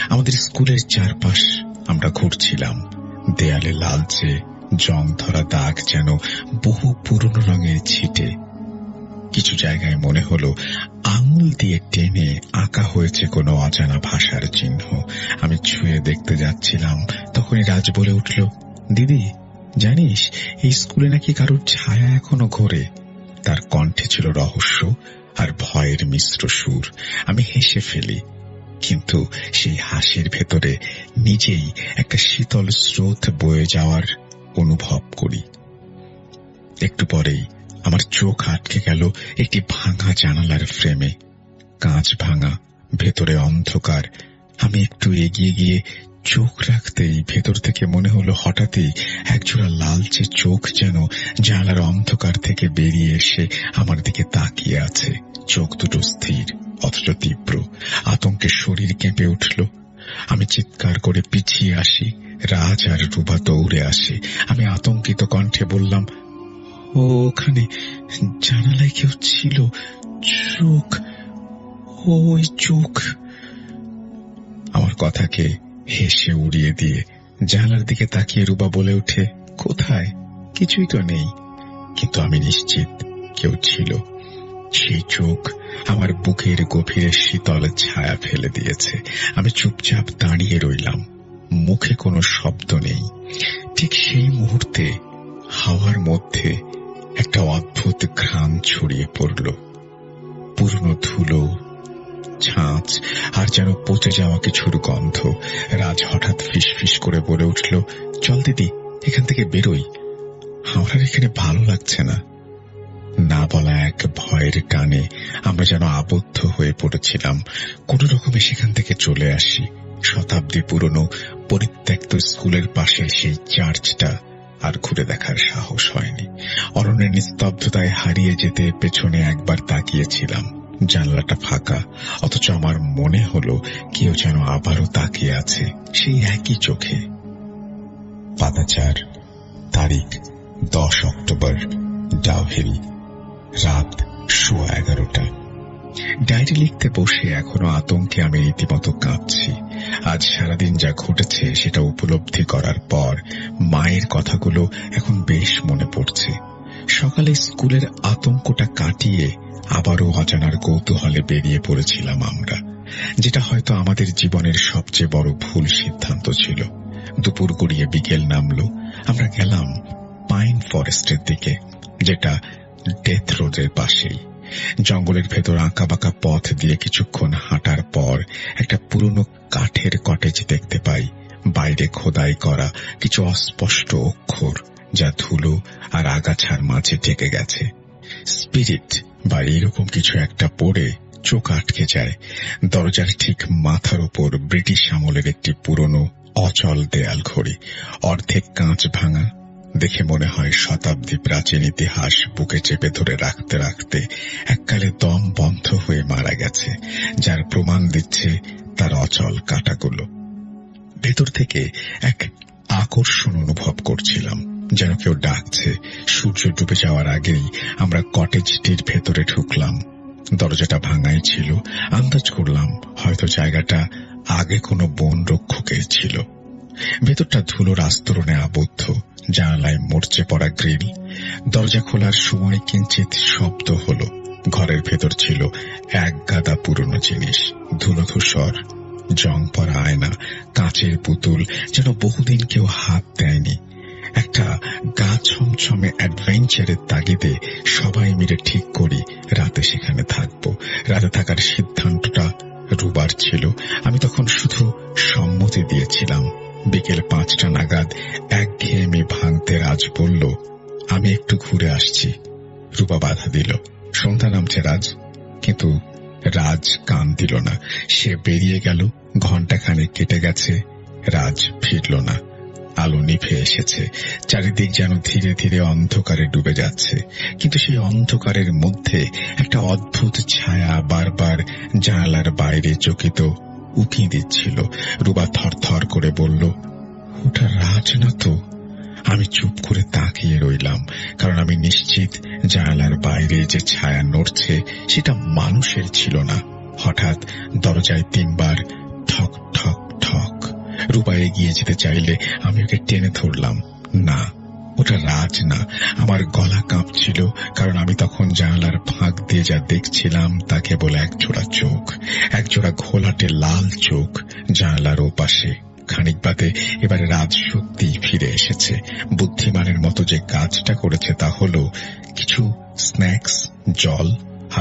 আমাদের স্কুলের চারপাশ আমরা ঘুরছিলাম। দেয়ালে লালচে জং ধরা দাগ যেন বহু পুরনো রঙের ছিটে। কিছু জায়গায় মনে হলো আঙুল দিয়ে টেনে আঁকা হয়েছে কোনো অজানা ভাষার চিহ্ন। আমি ছুঁয়ে দেখতে যাচ্ছিলাম, তখনই রাজ বলে উঠল, দিদি জানিস এই স্কুলে নাকি কারোর ছায়া এখনো ঘোরে। তার কণ্ঠে ছিল রহস্য আর ভয়ের মিশ্র সুর। আমি হেসে ফেলি, কিন্তু সেই হাসির ভেতরে নিজেই একটা শীতল স্রোত বয়ে যাওয়ার অনুভব করি। একটু পরেই আমার চোখ আটকে গেল একটি ভাঙা জানালার ফ্রেমে। কাঁচ ভাঙা, ভেতরে অন্ধকার। আমি একটু এগিয়ে গিয়ে চোখ রাখতেই ভেতর থেকে মনে হলো হঠাৎই একজোড়া লালচে চোখ যেন জানালার অন্ধকার থেকে বেরিয়ে এসে আমার দিকে তাকিয়ে আছে। চোখ দুটো স্থির অথচ তীব্র। আতঙ্কে শরীর কেঁপে উঠল। আমি চিৎকার করে পিছিয়ে আসি। রাজ আর রুবা দৌড়ে আসে। আমি আতঙ্কিত কণ্ঠে বললাম, ওখানে জানালায় কেউ ছিল, চোখ, ওই চোখ। আমার কথাকে হেসে উড়িয়ে দিয়ে জানালার দিকে তাকিয়ে রুবা বলে ওঠে, কোথায়? কিছুই তো নেই। কিন্তু আমি নিশ্চিত কেউ ছিল। সেই চোখ আমার বুকের গভীরে শীতল ছায়া ফেলে দিয়েছে। আমি চুপচাপ দাঁড়িয়ে রইলাম, মুখে কোনো শব্দ নেই। ঠিক সেই মুহূর্তে হাওয়ার মধ্যে একটা অদ্ভুত ঘ্রাণ ছড়িয়ে পড়ল। পুরনো ধুলো, ছাঁচ আর যেন পচে যাওয়া কিছুর গন্ধ। রাজ হঠাৎ ফিসফিস করে বলে উঠল, চল দিদি এখান থেকে বেরোই, আমার এখানে ভালো লাগছে না। না বলা এক ভয়ের টানে আমরা যেন আবদ্ধ হয়ে পড়েছিলাম। কোনো রকমে সেখান থেকে চলে আসি। শতাব্দী পুরনো পরিত্যক্ত স্কুলের পাশের সেই চার্চটা আর ঘুরে দেখার সাহস হয়নি। অরণ্যের নিস্তব্ধতায় হারিয়ে যেতে পেছনে একবার তাকিয়েছিলাম। জানলাটা ফাঁকা, অথচ আমার মনে হলো কেউ যেন আবারও তাকিয়ে আছে সেই একই চোখে। পাতা 4, তারিখ 10 অক্টোবর, ডাউহিল, রাত 11:15। ডায়েরি লিখতে বসে এখনো আতঙ্কে আমি রীতিমতো কাঁপছি। আজ সারাদিন যা ঘটেছে সেটা উপলব্ধি করার পর মায়ের কথাগুলো এখন বেশ মনে পড়ছে। সকালে স্কুলের আতঙ্কটা কাটিয়ে আবারও অজানার কৌতূহলে বেরিয়ে পড়েছিলাম আমরা, যেটা হয়তো আমাদের জীবনের সবচেয়ে বড় ভুল সিদ্ধান্ত ছিল। দুপুর গড়িয়ে বিকেল নামলো। আমরা গেলাম পাইন ফরেস্টের দিকে, যেটা ডেথ রোডের পাশেই। জঙ্গলের ভেতর আঁকাবাঁকা পথ দিয়ে কিছুক্ষণ হাঁটার পর একটা পুরনো কাঠের কটেজ দেখতে পাই। বাইরে খোদাই করা কিছু অস্পষ্ট অক্ষর, যা ধুলো আর আগাছার মাঝে ঢেকে গেছে। স্পিরিট বা এরকম কিছু একটা পড়ে চোখ আটকে যায়। দরজার ঠিক মাথার উপর ব্রিটিশ আমলের একটি পুরনো অচল দেয়াল ঘড়ি, অর্ধেক কাঁচ ভাঙা। দেখে মনে হয় শতাব্দী প্রাচীন ইতিহাস বুকে চেপে ধরে রাখতে রাখতে এককালে দম বন্ধ হয়ে মারা গেছে, যার প্রমাণ দিচ্ছে তার অচল কাঁটাগুলো। ভেতর থেকে এক আকর্ষণ অনুভব করছিলাম, যেন কেউ ডাকছে। সূর্য ডুবে যাওয়ার আগেই আমরা কটেজটির ভেতরে ঢুকলাম। দরজাটা ভাঙাই ছিল। আন্দাজ করলাম হয়তো জায়গাটা আগে কোনো বন রক্ষকের ছিল। ভেতরটা ধুলোর আস্তরণে আবদ্ধ, জানালায় মরচে পড়া গ্রিল। দরজা খোলার সময় কিঞ্চিত শব্দ হলো। ঘরের ভেতর ছিল এক গাদা পুরনো জিনিস, ধুলোধূসর, জং পড়া আয়না, কাঁচের পুতুল, যেন বহুদিন কেউ হাত দেয়নি। একটা গা ছমছমে অ্যাডভেঞ্চারের তাগিদে সবাই মিলে ঠিক করি রাতে সেখানে থাকবো। রাতে থাকার সিদ্ধান্তটা রুবার ছিল। আমি তখন শুধু সম্মতি দিয়েছিলাম। বিকেল 5টা নাগাদ একঘেয়েমি ভাঙতে রাজ বলল, আমি একটু ঘুরে আসছি। রূপা বাধা দিল, সন্ধ্যা নামছে রাজ। কিন্তু রাজ কান দিল না। সে বেরিয়ে গেল। ঘণ্টাখানেক কেটে গেছে, রাজ ফিরল না। আলো নিভে এসেছে। চারিদিক যেন ধীরে ধীরে অন্ধকারে ডুবে যাচ্ছে। কিন্তু সেই অন্ধকারের মধ্যে একটা অদ্ভুত ছায়া বারবার জানালার বাইরে চকিত উকি দিচ্ছিল। রুবা থরথর করে বলল, ওটা রাজ না তো? আমি চুপ করে তাকিয়ে রইলাম, কারণ আমি নিশ্চিত জানালার বাইরে যে ছায়া নড়ছে সেটা মানুষের ছিল না। হঠাৎ দরজায় 3 বার ঠক ঠক ঠক। রূপা এগিয়ে যেতে চাইলে আমি ওকে টেনে ধরলাম। না, ওটা রাজ না। আমার গলা কাঁপছিল, কারণ আমি তখন জানালার ফাঁক দিয়ে যা দেখছিলাম তা কেবল একজোড়া চোখ, একজোড়া ঘোলাটে লাল চোখ জানালার ওপাশে। খানিক বাদে এবারে রাজ সত্যিই ফিরে এসেছে। বুদ্ধিমানের মতো যে কাজটা করেছে তা হলো কিছু স্ন্যাক্স, জল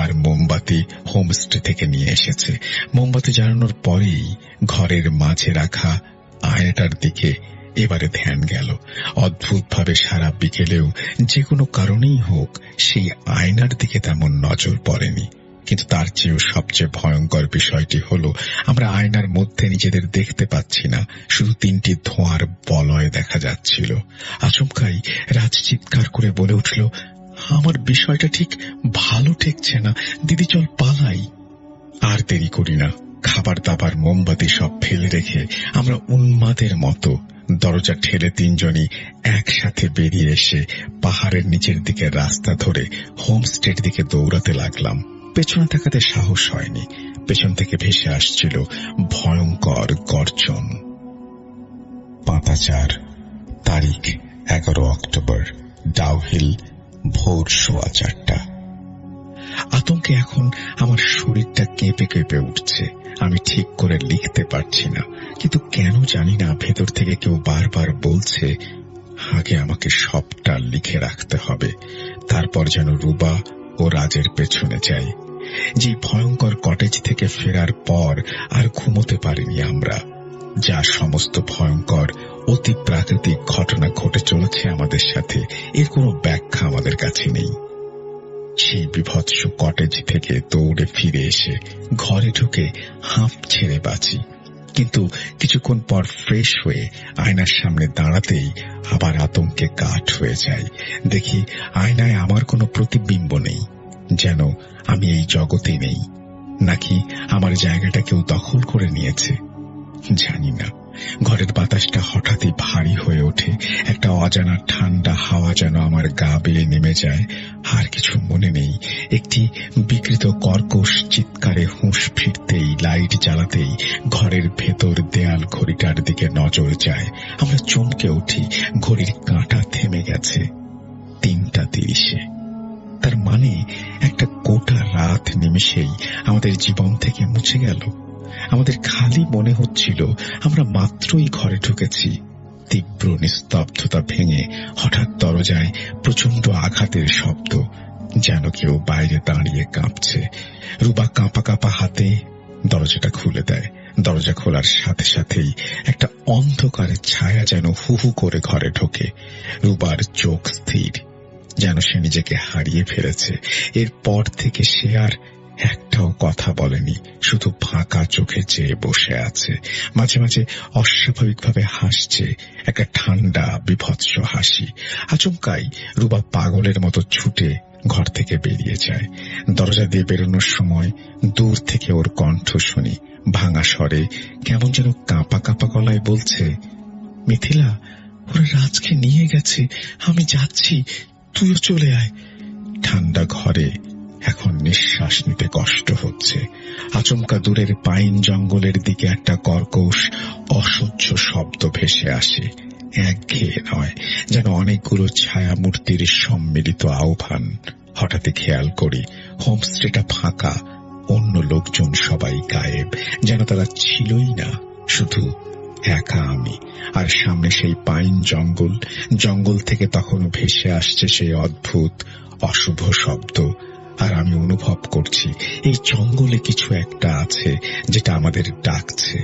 আর মোমবাতি হোমস্টে থেকে নিয়ে এসেছে। মোমবাতি জ্বালানোর পরেই ঘরের মাঝে রাখা আয়নাটার দিকে এবারে ধ্যান গেল। অদ্ভুতভাবে সারা বিকেলেও যে কোনো কারণেই হোক সেই আয়নার দিকে তেমন নজর পড়েনি। কিন্তু তার চেয়েও সবচেয়ে ভয়ঙ্কর বিষয়টি হলো আমরা আয়নার মধ্যে নিজেদের দেখতে পাচ্ছি না, শুধু 3টি ধোঁয়ার বলয় দেখা যাচ্ছিল। আচমকাই রাজ চিৎকার করে বলে উঠল, আমার বিষয়টা ঠিক ভালো ঠেকছে না, দিদি চল পালাই। আর দেরি করি না। খাবার দাবার মোমবাতি সব ফেলে রেখে আমরা উন্মাদের মতো দরজা ঠেলে 3 জনই একসাথে বেরিয়ে এসে পাহাড়ের নিচের দিকে রাস্তা ধরে হোমস্টের দিকে দৌড়াতে লাগলাম। পেছনে তাকাতে সাহস হয়নি। পেছন থেকে ভেসে আসছিল ভয়ঙ্কর গর্জন। পাতা 4, তারিখ 11 অক্টোবর, ডাউহিল, ভোর 4:15। আতঙ্কে এখন আমার শরীরটা কেঁপে কেঁপে উঠছে। আমি ঠিক করে লিখতে পারছি না, কিন্তু কেন জানি না ভেতর থেকে কেউ বারবার বলছে আগে আমাকে সবটা লিখে রাখতে হবে, তারপর যেন রুবা ও রাজের পেছনে যাই। যে ভয়ঙ্কর কটেজ থেকে ফেরার পর আর ঘুমোতে পারিনি আমরা। যা সমস্ত ভয়ঙ্কর অতি প্রাকৃতিক ঘটনা ঘটে চলেছে আমাদের সাথে, এর কোনো ব্যাখ্যা আমাদের কাছে নেই। সেই বিভৎস কটেজ থেকে দৌড়ে ফিরে এসে ঘরে ঢুকে হাঁপ ছেড়ে বাঁচি, কিন্তু কিছুক্ষণ পর ফ্রেশ হয়ে আয়নার সামনে দাঁড়াতেই আবার আতঙ্কে কাঠ হয়ে যায়। দেখি আয়নায় আমার কোনো প্রতিবিম্ব নেই, যেন আমি এই জগতে নেই, নাকি আমার জায়গাটা কেউ দখল করে নিয়েছে জানি না। ঘরের বাতাসটা হঠাৎই ভারী হয়ে ওঠে, একটা অজানা ঠান্ডা হাওয়া যেন আমার গা বেয়ে নেমে যায়। আর কিছু মনে নেই, একটি বিকৃত কর্কশ চিৎকারে হুঁশ ফিরতেই, লাইট জ্বালাতেই ঘরের ভেতর দেয়াল ঘড়িটার দিকে নজর যায়। আমরা চমকে উঠি, ঘড়ির কাঁটা থেমে গেছে 3:30। তার মানে একটা গোটা রাত নিমেষেই আমাদের জীবন থেকে মুছে গেল। আমাদের খালি মনে হচ্ছিল আমরা মাত্রই ঘরে ঢুকেছি। তীব্র নিস্তব্ধতা ভেঙে হঠাৎ দরজায় প্রচন্ড আঘাতের শব্দ, যেন কেউ বাইরে দাঁড়িয়ে কাঁপছে। রুবা কাঁপা কাঁপা হাতে দরজাটা খুলে দেয়। দরজা খোলার সাথে সাথেই একটা অন্ধকারের ছায়া যেন হু হু করে ঘরে ঢোকে। রুবার চোখ স্থির, যেন সে নিজেকে হারিয়ে ফেলেছে। এরপর থেকে সে আর একটাও কথা বলেনি, শুধু ফাঁকা চোখে চেয়ে বসে আছে। মাঝে মাঝে অস্বাভাবিকভাবে হাসছে, একটা ঠান্ডা বিভৎস হাসি। আচমকাই রুবা পাগলের মতো ছুটে ঘর থেকে বেরিয়ে যায়। দরজা দিয়ে বেরোনোর সময় দূর থেকে ওর কণ্ঠ শুনি, ভাঙা স্বরে, কেমন যেন কাঁপা কাঁপা গলায় বলছে, মিথিলা, ওরা রাজকে নিয়ে গেছে, আমি যাচ্ছি, তুইও চলে আয়। ঠান্ডা ঘরে এখন নিঃশ্বাস নিতে কষ্ট হচ্ছে। আচমকা দূরের পাইন জঙ্গলের দিকে একটা কর্কশ অসহ্য শব্দ ভেসে আসে। একঘেয়ে নয়, যেন অনেকগুলো ছায়া মূর্তির সম্মিলিত আহ্বান। হঠাৎ খেয়াল করি হোমস্টেটা ফাঁকা, অন্য লোকজন সবাই গায়েব, যেন তারা ছিলই না, শুধু একা আমি। আর সামনে সেই পাইন জঙ্গল, জঙ্গল থেকে তখনও ভেসে আসছে সেই অদ্ভুত অশুভ শব্দ। আর আমি অনুভব করছি এই জঙ্গলে কিছু একটা আছে যেটা আমাদের ডাকছে।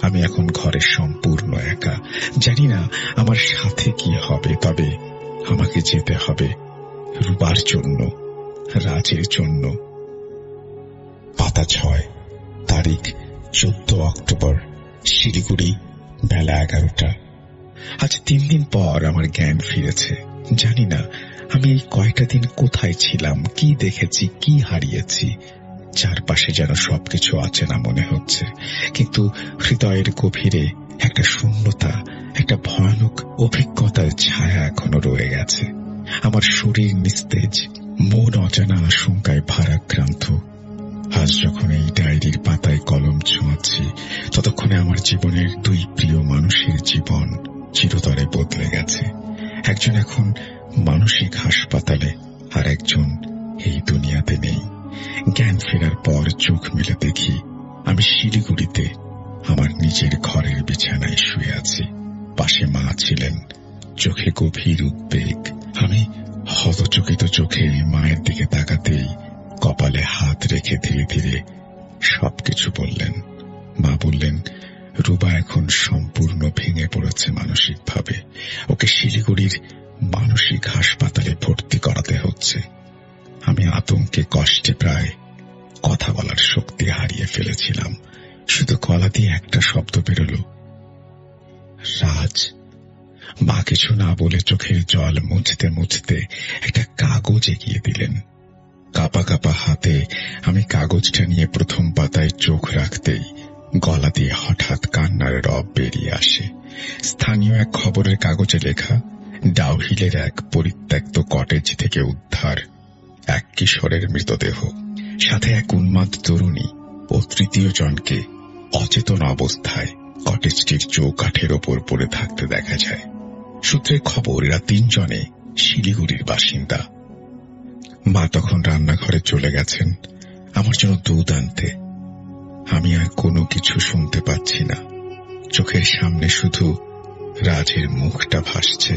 আমি এখন ঘরে সম্পূর্ণ একা, জানি না আমার সাথে কি হবে, তবে আমাকে যেতে হবে রুবার জন্য, রাজের জন্য। পাতা 6, তারিখ 14 অক্টোবর, শিলিগুড়ি, বেলা 11টা। আজ 3 দিন পর আমার জ্ঞান ফিরেছে। জানি না আমি এই কয়টা দিন কোথায় ছিলাম, কি দেখেছি, কি হারিয়েছি। চারপাশে যেন সবকিছু অচেনা মনে হচ্ছে, কিন্তু হৃদয়ের গভীরে একটা শূন্যতা, একটা ভয়ানক অভিজ্ঞতার ছায়া এখনো রয়ে গেছে। আমার শরীর নিস্তেজ, মন অজানা আশঙ্কায় ভারাক্রান্ত। আজ যখন এই ডায়েরির পাতায় কলম ছোঁয়াচ্ছি, ততক্ষণে আমার জীবনের 2 প্রিয় মানুষের জীবন চিরতরে বদলে গেছে। একজন এখন মানসিক হাসপাতালে, আর একজন এই দুনিয়াতে নেই। জ্ঞান ফেরার পর চোখ মেলে দেখি আমি শিলিগুড়িতে আমার নিজের ঘরের বিছানায় শুয়ে আছি। পাশে মা ছিলেন, চোখে গভীর উদ্বেগ। আমি হতচকিত চোখে মায়ের দিকে তাকাতেই কপালে হাত রেখে ধীরে ধীরে সবকিছু বললেন। মা বললেন, রুবা এখন সম্পূর্ণ ভেঙে পড়েছে মানসিকভাবে, ওকে শিলিগুড়ির মানসিক হাসপাতালে ভর্তি করাতে হচ্ছে। আমি আতঙ্কে কষ্টে প্রায় কথা বলার শক্তি হারিয়ে ফেলেছিলাম। শুধু গলা দিয়ে একটা শব্দ বেরোল, রাজ। মা কিছু না বলে চোখের জল মুছতে মুছতে একটা কাগজ এগিয়ে দিলেন। কাঁপা কাঁপা হাতে আমি কাগজটা নিয়ে প্রথম পাতায় চোখ রাখতেই গলা দিয়ে হঠাৎ কান্নার রব বেরিয়ে আসে। স্থানীয় এক খবরের কাগজে লেখা, ডাউহিলের এক পরিত্যক্ত কটেজ থেকে উদ্ধার এক কিশোরের মৃতদেহ, সাথে এক উন্মাদ তরুণী ও 3য় জনকে অচেতন অবস্থায় কটেজটির চৌকাঠের ওপর পড়ে থাকতে দেখা যায়। সূত্রের খবর এরা 3 জনে শিলিগুড়ির বাসিন্দা। মা তখন রান্নাঘরে চলে গেছেন আমার জন্য দুধ আনতে। আমি আর কোনো কিছু শুনতে পাচ্ছি না, চোখের সামনে শুধু রাজের মুখটা ভাসছে।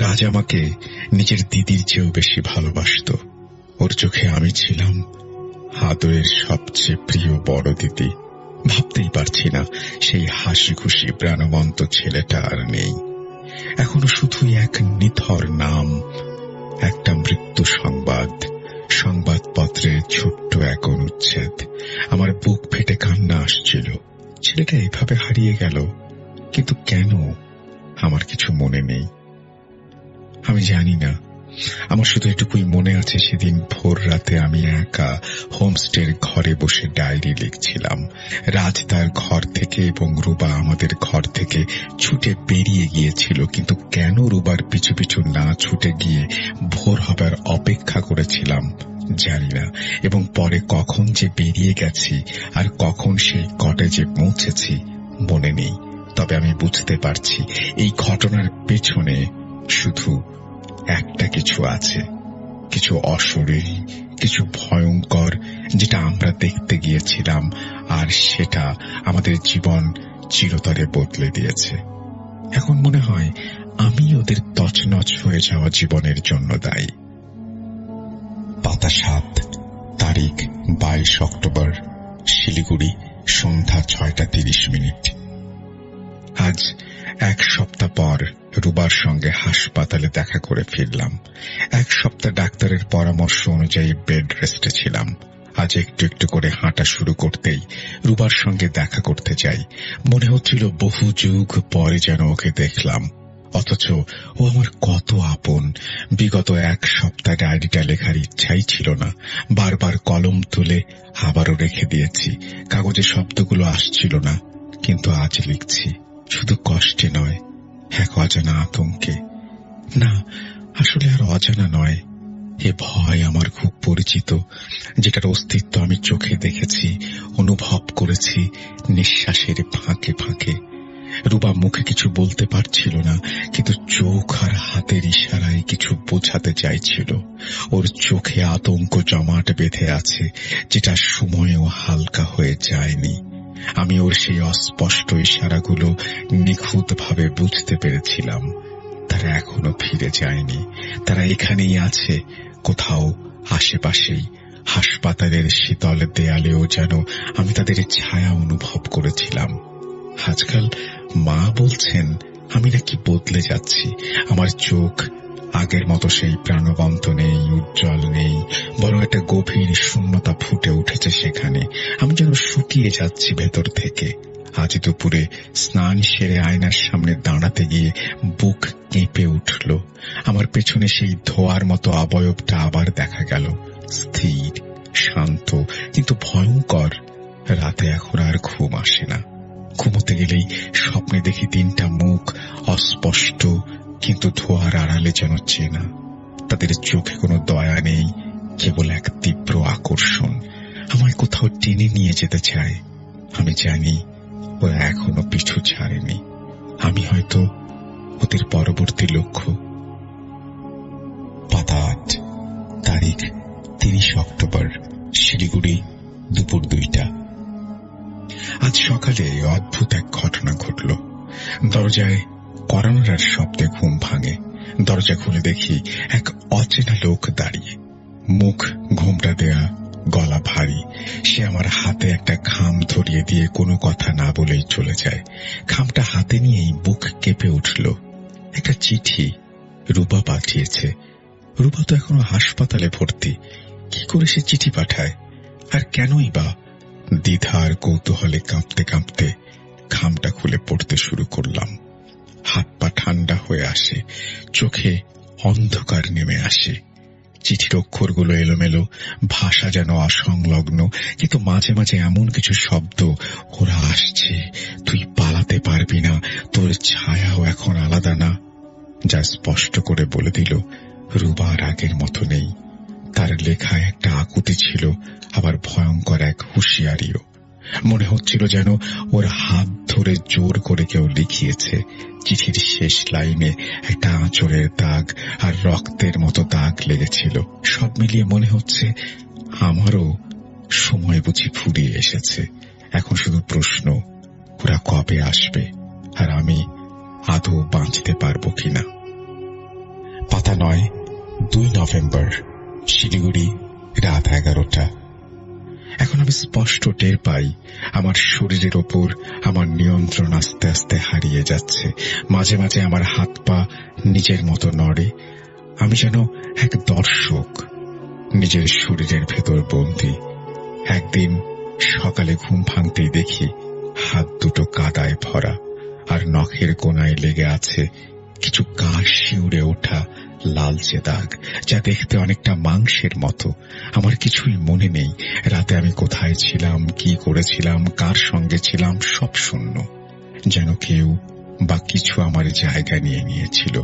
রাজ আমাকে নিজের দিদির চেয়েও বেশি ভালোবাসত। ওর চোখে আমি ছিলাম আদরের সবচেয়ে প্রিয় বড় দিদি। ভাবতেই পারছি না সেই হাসি খুশি প্রাণবন্ত ছেলেটা আর নেই। এখনো শুধুই এক নিথর নাম, একটা মৃত্যু সংবাদ, সংবাদপত্রের ছোট্ট এক অনুচ্ছেদ। আমার বুক ফেটে কান্না আসছিল। ছেলেটা এভাবে হারিয়ে গেল, কিন্তু কেন আমার কিছু মনে নেই। আমি জানি না, আমার শুধু এটুকুই মনে আছে সেদিন ভোর রাতে আমি একা হোমস্টের ঘরে বসে ডায়েরি লিখছিলাম। রাজ তার ঘর থেকে এবং রুবা আমাদের ঘর থেকে ছুটে বেরিয়ে গিয়েছিল, কিন্তু কেন রুবার পিছু পিছু না ছুটে গিয়ে ভোর হবার অপেক্ষা করেছিলাম জানি না, এবং পরে কখন যে বেরিয়ে গেছি আর কখন সেই কটেজে পৌঁছেছি মনে নেই। তবে আমি বুঝতে পারছি এই ঘটনার পেছনে শুধু একটা কিছু আছে, কিছু অশরীরী, কিছু ভয়ঙ্কর, যেটা আমরা দেখতে গিয়েছিলাম, আর সেটা আমাদের জীবন চিরতরে বদলে দিয়েছে। এখন মনে হয় আমি ওদের তছনছ হয়ে যাওয়া জীবনের জন্য দায়ী। পাতা 7, তারিখ 22 অক্টোবর, শিলিগুড়ি, সন্ধ্যা 6:30। আজ 1 সপ্তাহ পর রুবার সঙ্গে হাসপাতালে দেখা করে ফিরলাম। 1 সপ্তাহ ডাক্তারের পরামর্শ অনুযায়ী বেড রেস্টে ছিলাম। আজ একটু একটু করে হাঁটা শুরু করতেই রুবার সঙ্গে দেখা করতে যাই। মনে হচ্ছিল বহু যুগ পরে যেন ওকে দেখলাম, অথচ ও আমার কত আপন। বিগত 1 সপ্তাহ ডায়েরিটা লেখার ইচ্ছাই ছিল না। বারবার কলম তুলে আবারও রেখে দিয়েছি। কাগজে শব্দগুলো আসছিল না, কিন্তু আজ লিখছি, শুধু কষ্টে নয়, এক অজানা আতঙ্কে। না, আসলে আর অজানা নয়, এ ভয় আমার খুব পরিচিত, যেটার অস্তিত্ব আমি চোখে দেখেছি, অনুভব করেছি নিঃশ্বাসের ফাঁকে ফাঁকে। রুবা মুখে কিছু বলতে পারছিল না, কিন্তু চোখ আর হাতের ইশারায় কিছু বোঝাতে চাইছিল। ওর চোখে আতঙ্ক জমাট বেঁধে আছে, যেটা সময়েও হালকা হয়ে যায়নি। আমি ওর সেই অস্পষ্ট ইশারাগুলো নিখুঁতভাবে বুঝতে পেরেছিলাম। তারা এখনো ফিরে যায়নি, তারা এখানেই আছে, কোথাও আশেপাশেই। হাসপাতালের শীতল দেয়ালেও যেন আমি তাদের ছায়া অনুভব করেছিলাম। আজকাল মা বলছেন আমি নাকি বদলে যাচ্ছি। আমার চোখ আগের মতো সেই প্রাণবন্ত নেই, উজ্জ্বল নেই, বড় একটা গভীর শূন্যতা ফুটে উঠেছে সেখানে। আমি যেন শুকিয়ে যাচ্ছি ভেতর থেকে। আজ দুপুরে স্নান সেরে আয়নার সামনে দাঁড়াতে গিয়ে বুক কেঁপে উঠল। আমার পেছনে সেই ধোয়ার মতো অবয়বটা আবার দেখা গেল, স্থির, শান্ত, কিন্তু ভয়ঙ্কর। রাতে এখন আর ঘুম আসে না। ঘুমোতে গেলেই স্বপ্নে দেখি 3টা মুখ, অস্পষ্ট, কিন্তু ধোয়ার আড়ালে যেন চেনা। তাদের চোখে কোনো দয়া নেই, কেবল এক তীব্র আকর্ষণ। আমায় কোথাও টেনে নিয়ে যেতে চায়। আমি জানি ওরা এখনো পিছু ছাড়েনি। আমি হয়তো ওদের পরবর্তী লক্ষ্য। পাতা 8, তারিখ 30 অক্টোবর, শিলিগুড়ি, দুপুর 2টা। আজ সকালে অদ্ভুত এক ঘটনা ঘটল। দরজায় করানোর শব্দে ঘুম ভাঙে। দরজা খুলে দেখি এক অচেনা লোক দাঁড়িয়ে, মুখ ঘোমটা দেয়া, গলা ভারী। সে আমার হাতে একটা খাম ধরিয়ে দিয়ে কোনো কথা না বলেই চলে যায়। খামটা হাতে নিয়েই বুক কেঁপে উঠল। একটা চিঠি রুবা পাঠিয়েছে। রুবা তো এখনো হাসপাতালে ভর্তি। কি করে সে চিঠি পাঠায়, আর কেনই বা? দ্বিধা আর কৌতূহলে কাঁপতে কাঁপতে খামটা খুলে পড়তে শুরু করলাম। হাত পা ঠান্ডা হয়ে আসে, চোখে অন্ধকার নেমে আসে। চিঠির অক্ষরগুলো এলোমেলো, ভাষা যেন অসংলগ্ন, কিন্তু মাঝে মাঝে এমন কিছু শব্দ, ওরা আসছে, তুই পালাতে পারবি না, তোর ছায়াও এখন আলাদা না, যা স্পষ্ট করে বলে দিল রুবা আর আগের মতো নেই। তার লেখায় একটা আকুতি ছিল, আবার ভয়ঙ্কর এক হুঁশিয়ারিও। মনে হচ্ছিল যেন ওর হাত ধরে জোর করে কেউ লিখিয়েছে। চিঠির শেষ লাইনে একটা আঁচড়ের দাগ আর রক্তের মতো দাগ লেগেছিল। সব মিলিয়ে মনে হচ্ছে আমারও সময় বুঝি ফুরিয়ে এসেছে। এখন শুধু প্রশ্ন, ওরা কবে আসবে, আর আমি আদৌ বাঁচতে পারবো কিনা। পাতা 9, 2 নভেম্বর, শিলিগুড়ি, রাত 11টা। এখন আমি স্পষ্ট টের পাই আমার শরীরের ওপর আমার নিয়ন্ত্রণ আস্তে আস্তে হারিয়ে যাচ্ছে। মাঝে মাঝে আমার হাত পা নিজের মতো নড়ে। আমি যেন এক দর্শক, নিজের শরীরের ভেতর বন্দী। একদিন সকালে ঘুম ভাঙতেই দেখি হাত দুটো কাদায় ভরা, আর নখের কোনায় লেগে আছে কিছু গা শিউরে ওঠা লালচে দাগ, যা দেখতে অনেকটা মাংসের মতো। আমার কিছুই মনে নেই। রাতে আমি কোথায় ছিলাম, কি করেছিলাম, কার সঙ্গে ছিলাম, সব শূন্য। যেন কেউ বা কিছু আমার জায়গা নিয়ে নিয়েছিল।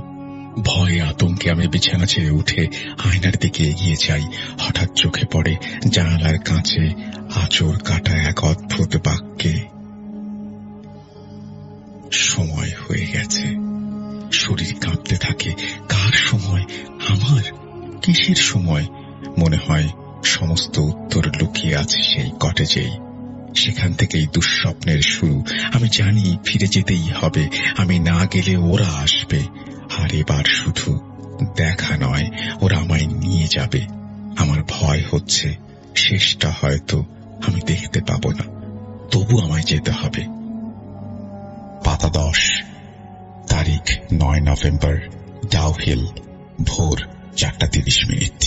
ভয়ে আতঙ্কে আমি বিছানা ছেড়ে উঠে আয়নার দিকে এগিয়ে যাই। হঠাৎ চোখে পড়ে জানালার কাঁচে আঁচড় কাটা এক অদ্ভুত বাক্যে, সময় হয়ে গেছে। শরীর কাঁপতে থাকে। কার সময়? আমার? কিসের সময়? মনে হয় সমস্ত উত্তর লুকিয়ে আছে সেই কটেজেই। সেখান থেকেই দুঃস্বপ্নের শুরু। আমি জানি ফিরে যেতেই হবে। আমি না গেলে ওরা আসবে। আর এবার শুধু দেখা নয়, ওরা আমায় নিয়ে যাবে। আমার ভয় হচ্ছে শেষটা হয়তো আমি দেখতে পাবো না, তবু আমায় যেতে হবে। পাতা 10, তারিখ 9 নভেম্বর, ডাউহিল, ভোর 4:30।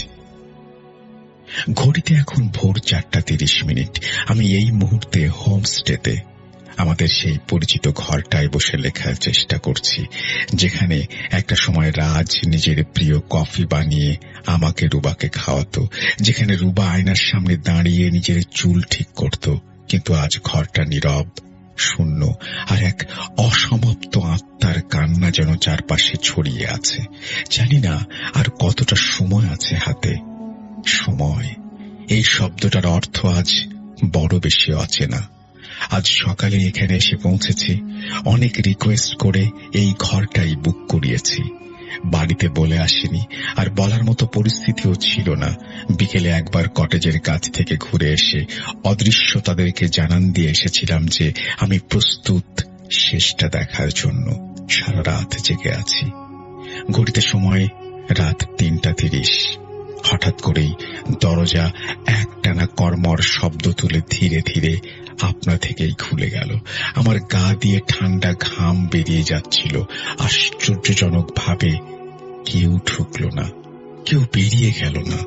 ঘড়িতে এখন ভোর 4:30। আমি এই মুহূর্তে হোমস্টেতে, আমাদের সেই পরিচিত ঘরটায় বসে লেখার চেষ্টা করছি, যেখানে একটা সময় রাজ নিজের প্রিয় কফি বানিয়ে আমাকে রুবাকে খাওয়াতো, যেখানে রুবা আয়নার সামনে দাঁড়িয়ে নিজের চুল ঠিক করত। কিন্তু আজ ঘরটা নীরব, শূন্য, আর এক অসমাপ্ত আত্মার কান্না যেন চারপাশে ছড়িয়ে আছে। জানি না আর কতটা সময় আছে হাতে। সময়, এই শব্দটার অর্থ আজ বড় বেশি অচেনা। আজ সকালে এখানে এসে পৌঁছেছি। অনেক রিকোয়েস্ট করে এই ঘরটাই বুক করিয়েছি। বাড়িতে বলে আসিনি, আর বলার মতো পরিস্থিতিও ছিল না। বিকেলে একবার কটেজের কাছ থেকে ঘুরে এসে অদৃশ্য তাদেরকে জানান দিয়ে এসেছিলাম যে আমি প্রস্তুত শেষটা দেখার জন্য। সারা রাত জেগে আছি। ঘড়িতে সময় রাত 3:30। হঠাৎ করেই দরজা একটানা কর্মর শব্দ তুলে ধীরে ধীরে আপনা থেকেই খুলে গেল। আমার গা দিয়ে ঠান্ডা ঘাম বেরিয়ে যাচ্ছিল। আশ্চর্যজনক ভাবে কেউ ঢুকল না, কেউ বেরিয়ে গেল না।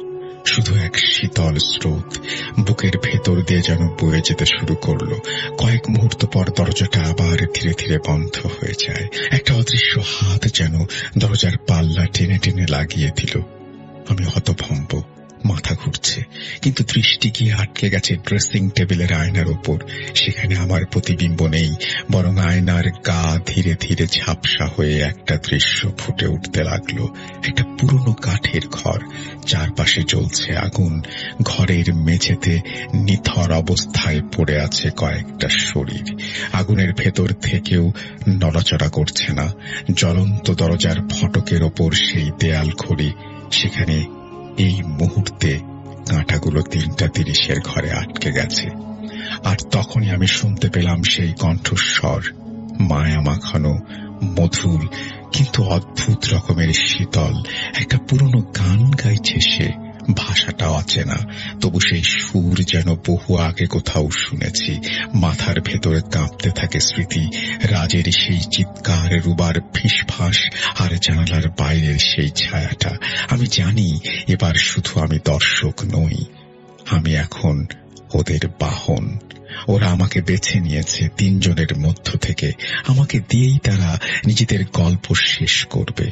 শুধু এক শীতল স্রোত বুকের ভেতর দিয়ে যেন বয়ে যেতে শুরু করলো। কয়েক মুহূর্ত পর দরজাটা আবার ধীরে ধীরে বন্ধ হয়ে যায়। একটা অদৃশ্য হাত যেন দরজার পাল্লা টেনে টেনে লাগিয়ে দিল। আমি হতভম্ব, মাথা ঘুরছে, কিন্তু দৃষ্টি গিয়ে আটকে গেছে ড্রেসিং টেবিলের আয়নার ওপর। সেখানে আমার প্রতিবিম্ব নেই, বরং আয়নার গা ধীরে ধীরে ঝাপসা হয়ে একটা দৃশ্য ফুটে উঠতে লাগলো। একটা পুরনো কাঠের ঘর, চারপাশে জ্বলছে আগুন। ঘরের মেঝেতে নিথর অবস্থায় পড়ে আছে কয়েকটা শরীর। আগুনের ভেতর থেকেও নড়াচড়া করছে না। জ্বলন্ত দরজার ফটকের ওপর সেই দেয়াল ঘড়ি, সেখানে এই মুহূর্তে কাঁটাগুলো 3:30 ঘরে আটকে গেছে। আর তখনই আমি শুনতে পেলাম সেই কণ্ঠস্বর, মায়া মাখানো, মধুর, কিন্তু অদ্ভুত রকমের শীতল। একটা পুরনো গান গাইছে সে। ভাষাটা অচেনা, তবু সেই সুর যেন বহু আগে কোথাও শুনেছি। মাথার ভেতরে কাঁপতে থাকে স্মৃতি। রাজের সেই চিৎকার, রুবার ফিসফাস, আর জানালার বাইরের সেই ছায়াটা। আমি জানি এবার শুধু আমি দর্শক নই, আমি এখন ওদের বাহন। ওরা আমাকে বেছে নিয়েছে 3 জনের মধ্য থেকে। আমাকে দিয়েই তারা নিজেদের গল্প শেষ করবে।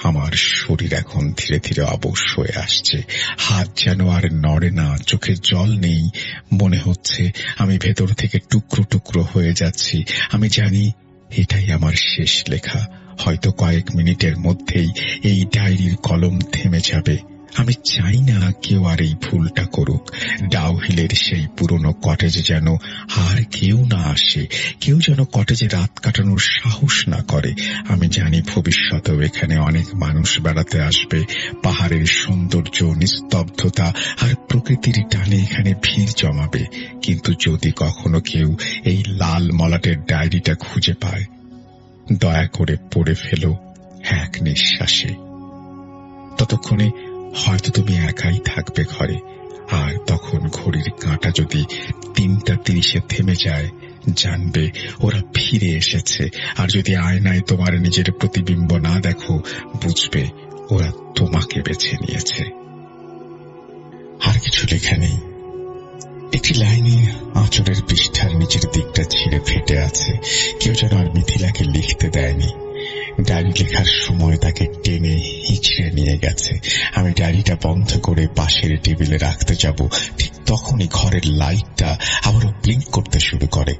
আমার শরীর এখন ধীরে ধীরে অবশ হয়ে আসছে। হাত যেন আর নড়ে না, চোখে জল নেই। মনে হচ্ছে আমি ভেতর থেকে টুকরো টুকরো হয়ে যাচ্ছি। আমি জানি এটাই আমার শেষ লেখা। হয়তো কয়েক মিনিটের মধ্যেই এই ডায়েরির কলম থেমে যাবে। আমি চাই না কেউ আর এই ভুলটা করুক। ডাউহিলের সেই পুরনো কটেজে যেন আর কেউ না আসে, কেউ যেন কটেজে রাত কাটানোর সাহস না করে। আমি জানি ভবিষ্যতেও এখানে অনেক মানুষ বেড়াতে আসবে। পাহাড়ের সৌন্দর্য, নিস্তব্ধতা আর প্রকৃতির টানে এখানে ভিড় জমাবে। কিন্তু যদি কখনো কেউ এই লাল মলাটের ডায়েরিটা খুঁজে পায়, দয়া করে পড়ে ফেলো এক নিঃশ্বাসে। ততক্ষণে হয়তো তুমি একাই থাকবে ঘরে। আর তখন ঘড়ির কাঁটা যদি 3:30 থেমে যায়, জানবে ওরা ফিরে এসেছে। আর যদি আয়নায় তোমার নিজের প্রতিবিম্ব না দেখো, বুঝবে ওরা তোমাকে বেছে নিয়েছে। আর কিছু লেখা নেই। একটি লাইনে আঁচলের পৃষ্ঠার নিচের দিকটা ছিঁড়ে ফেটে আছে। কেউ যেন আর মিথিলাকে লিখতে দেয়নি। ডায়েরি লেখার সময় তাকে টেনে হিঁচড়ে নিয়ে গেছে। আমি ডায়েরিটা বন্ধ করে পাশের টেবিলে রাখতে যাব, ঠিক তখনই ঘরের লাইটটা আবারও ব্লিঙ্ক করতে শুরু করে।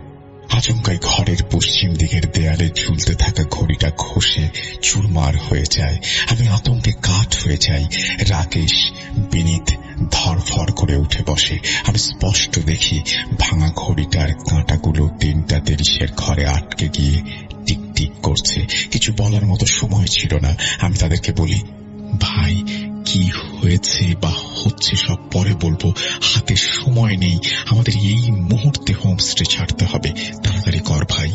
আচমকাই ঘরের পশ্চিম দিকের দেয়ালে ঝুলতে থাকা ঘড়িটা খসে চুরমার হয়ে যায়। আমি আতঙ্কে কাঠ হয়ে যাই। রাকেশ, বিনীত ধরফর করে উঠে বসে। আমি স্পষ্ট দেখি ভাঙা ঘড়িটার কাঁটাগুলো ৩:৩০ ঘরে আটকে গিয়ে টিকটিক করছে। কিছু বলার মতো সময় ছিল না। আমি তাদেরকে বলি, ভাই কি হয়েছে বা হচ্ছে সব পরে বলবো, হাতে সময় নেই, আমাদের এই মুহূর্তে হোমস্টে ছাড়তে হবে, তাড়াতাড়ি কর ভাই।